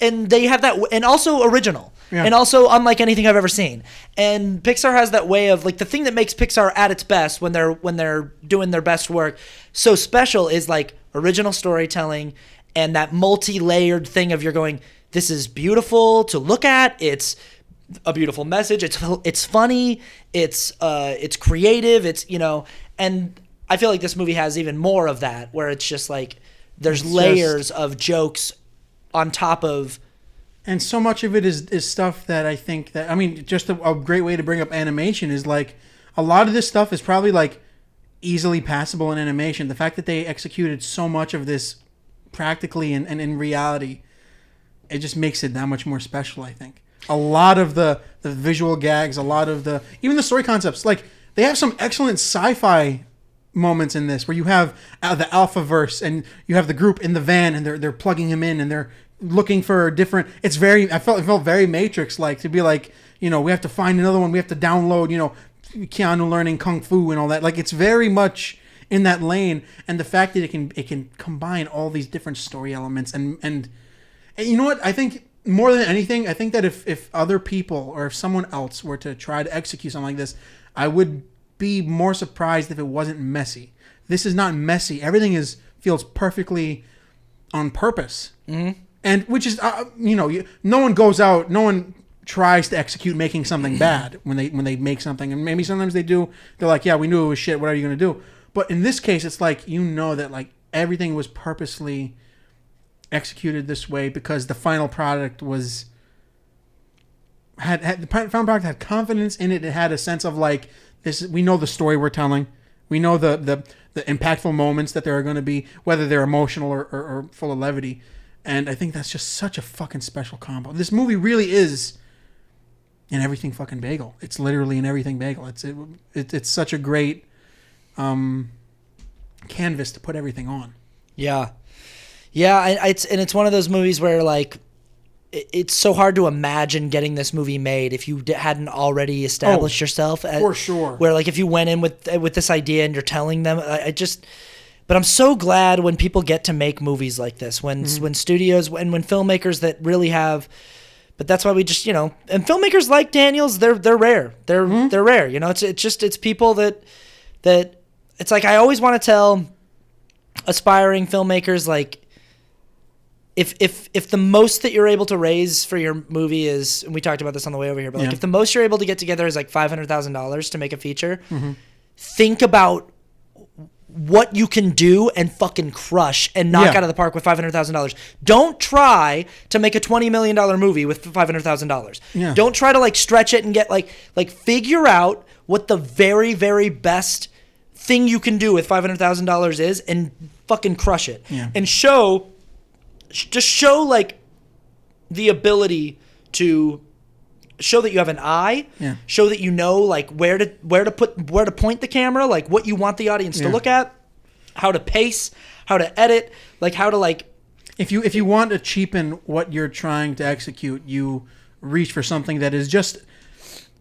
and they have that, and also original. Yeah. And also unlike anything I've ever seen. And Pixar has that way of like the thing that makes Pixar at its best when they're doing their best work so special is like original storytelling and that multi-layered thing of you're going, this is beautiful to look at, it's a beautiful message, it's funny, it's creative, it's and I feel like this movie has even more of that where it's just like there's layers of jokes on top of. And so much of it is stuff that I think that, I mean, just a great way to bring up animation is like, a lot of this stuff is probably like easily passable in animation. The fact that they executed so much of this practically and in reality, it just makes it that much more special, I think. A lot of the visual gags, a lot of even the story concepts, like they have some excellent sci-fi moments in this where you have the Alpha verse and you have the group in the van and they're plugging him in and they're looking for different. It felt very Matrix like, to be like, we have to find another one, we have to download, Keanu learning kung fu and all that. Like, it's very much in that lane, and the fact that it can combine all these different story elements and you know what, I think more than anything, I think that if other people or if someone else were to try to execute something like this, I would be more surprised if it wasn't messy. This is not messy. Everything feels perfectly on purpose. Mm-hmm. And which is, no one tries to execute making something bad when they make something, and maybe sometimes they do. They're like, yeah, we knew it was shit. What are you gonna do? But in this case, it's like, that like everything was purposely executed this way because the final product had confidence in it. It had a sense of like, this. We know the story we're telling. We know the impactful moments that there are going to be, whether they're emotional or full of levity. And I think that's just such a fucking special combo. This movie really is in everything fucking Bagel. It's literally in everything Bagel. It's such a great canvas to put everything on. Yeah. Yeah, it's one of those movies where like it's so hard to imagine getting this movie made if you hadn't already established yourself. For sure. Where like if you went in with this idea and you're telling them, but I'm so glad when people get to make movies like this, when studios and when filmmakers that really have. But that's why we just and filmmakers like Daniels, they're rare. They're rare. It's people that it's like I always want to tell aspiring filmmakers like. If the most that you're able to raise for your movie is, and we talked about this on the way over here, but like if the most you're able to get together is like $500,000 to make a feature, think about what you can do and fucking crush and knock out of the park with $500,000. Don't try to make a $20 million movie with $500,000. Yeah. Don't try to like stretch it and get like figure out what the very, very best thing you can do with $500,000 is and fucking crush it. Yeah. And show like the ability to show that you have an eye, show that you know like where to point the camera, like what you want the audience to look at, how to pace, how to edit, like how to like if you want to cheapen what you're trying to execute, you reach for something that is just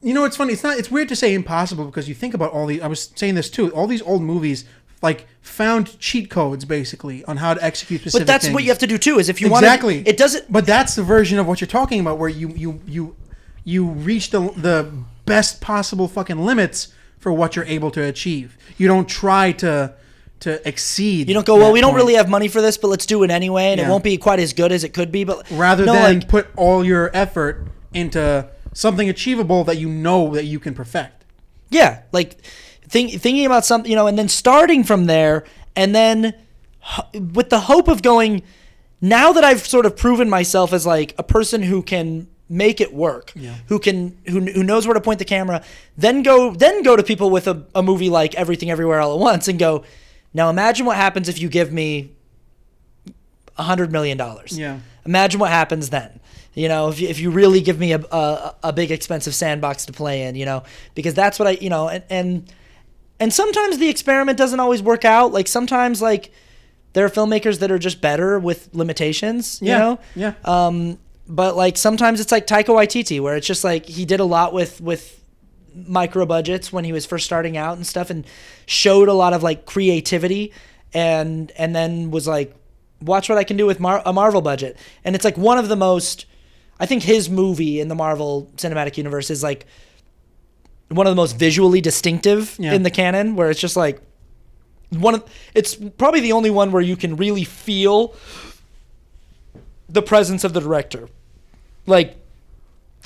it's funny, it's weird to say impossible because you think about all these, I was saying this too, all these old movies like found cheat codes basically on how to execute specific things. But that's what you have to do too. Is if you want it doesn't. But that's the version of what you're talking about, where you reach the best possible fucking limits for what you're able to achieve. You don't try to exceed. You don't go, well, we don't really have money for this, but let's do it anyway, and it won't be quite as good as it could be. But rather than put all your effort into something achievable that you know that you can perfect. Yeah, like. Thinking about something, and then starting from there, and then with the hope of going, now that I've sort of proven myself as like a person who can make it work, who knows where to point the camera, then go to people with a movie like Everything Everywhere All at Once and go, now imagine what happens if you give me $100 million. Yeah. Imagine what happens then. If you really give me a big expensive sandbox to play in, because that's what and sometimes the experiment doesn't always work out. Like sometimes, like there are filmmakers that are just better with limitations. You know. Yeah. But like sometimes it's like Taika Waititi, where it's just like he did a lot with micro budgets when he was first starting out and stuff, and showed a lot of like creativity, and then was like, watch what I can do with a Marvel budget. And it's like one of the most, I think his movie in the Marvel Cinematic Universe is like one of the most visually distinctive in the canon, where it's just like it's probably the only one where you can really feel the presence of the director. Like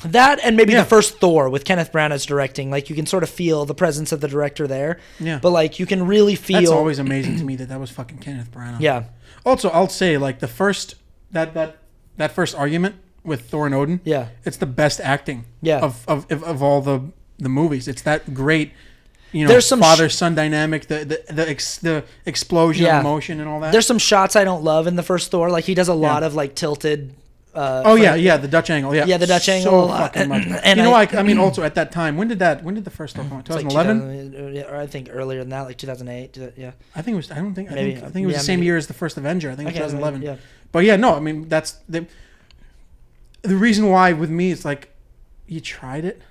that, and maybe the first Thor with Kenneth Branagh directing, like you can sort of feel the presence of the director there. Yeah. But like you can really feel. That's always amazing to me that was fucking Kenneth Branagh. Yeah. Also, I'll say like the first that that first argument with Thor and Odin. Yeah. It's the best acting. Yeah. Of all the movies. It's that great. There's some father-son dynamic, the explosion of emotion and all that. There's some shots I don't love in the first Thor. Like he does a lot of like tilted. The Dutch angle. Yeah, the Dutch so angle. Fucking much. And I mean, also at that time, when did the first Thor come out? 2011. Or I think earlier than that, like 2008. Yeah. I think it was. I think it was the same maybe. year as the first Avenger. I think it was 2011. Yeah. But yeah, no, I mean that's the reason why with me it's like you tried it.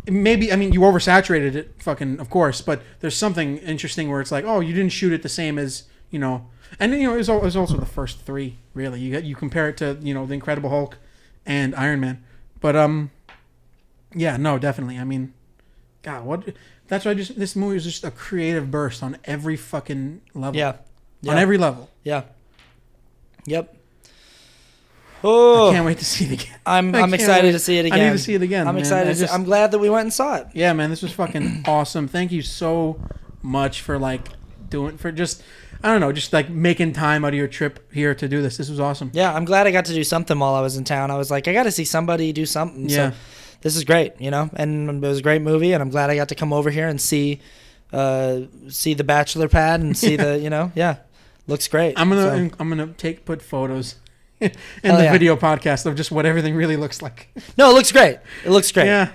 Maybe, I mean, you oversaturated it, fucking, of course, but there's something interesting where it's like, oh, you didn't shoot it the same as, and it was also the first three, really. You compare it to, the Incredible Hulk and Iron Man. But, yeah, no, definitely. I mean, God, that's why this movie was just a creative burst on every fucking level. Yeah. On every level. Yeah. Yep. Oh, I can't wait to see it again. I'm excited to see it again. I need to see it again. I'm excited. I'm glad that we went and saw it. Yeah, man, this was fucking awesome. Thank you so much for making time out of your trip here to do this. This was awesome. Yeah, I'm glad I got to do something while I was in town. I was like, I got to see somebody do something. Yeah. So this is great, and it was a great movie, and I'm glad I got to come over here and see the bachelor pad and see the, looks great. I'm gonna put photos in the video podcast of just what everything really looks like. No, it looks great. It looks great. Yeah.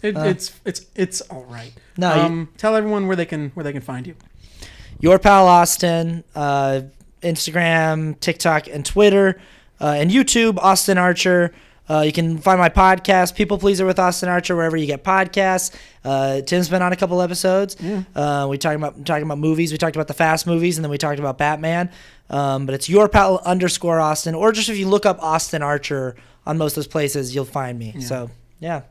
It's all right. No, tell everyone where they can find you. Your pal Austin, Instagram, TikTok, and Twitter, and YouTube, Austin Archer. You can find my podcast, People Pleaser with Austin Archer, wherever you get podcasts. Tim's been on a couple episodes. Yeah. We talking about movies. We talked about the Fast movies, and then we talked about Batman. But it's your pal _ Austin, or just if you look up Austin Archer on most of those places, you'll find me. Yeah. So yeah.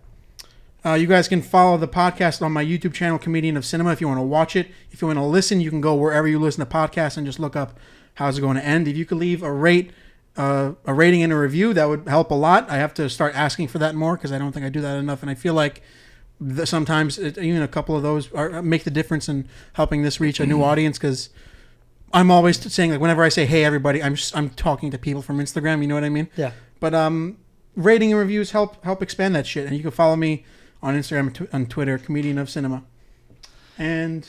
You guys can follow the podcast on my YouTube channel, Comedian of Cinema, if you want to watch it. If you want to listen, you can go wherever you listen to podcasts and just look up How's It Going to End. If you could leave a rating and a review, that would help a lot. I have to start asking for that more because I don't think I do that enough, and I feel like sometimes even a couple of those make the difference in helping this reach a new audience. Because I'm always saying, like, whenever I say hey everybody, I'm talking to people from Instagram. You know what I mean? Yeah. But rating and reviews help expand that shit, and you can follow me on Instagram and Twitter, Comedian of Cinema. And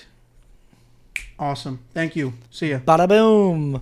awesome, thank you. See ya. Bada boom.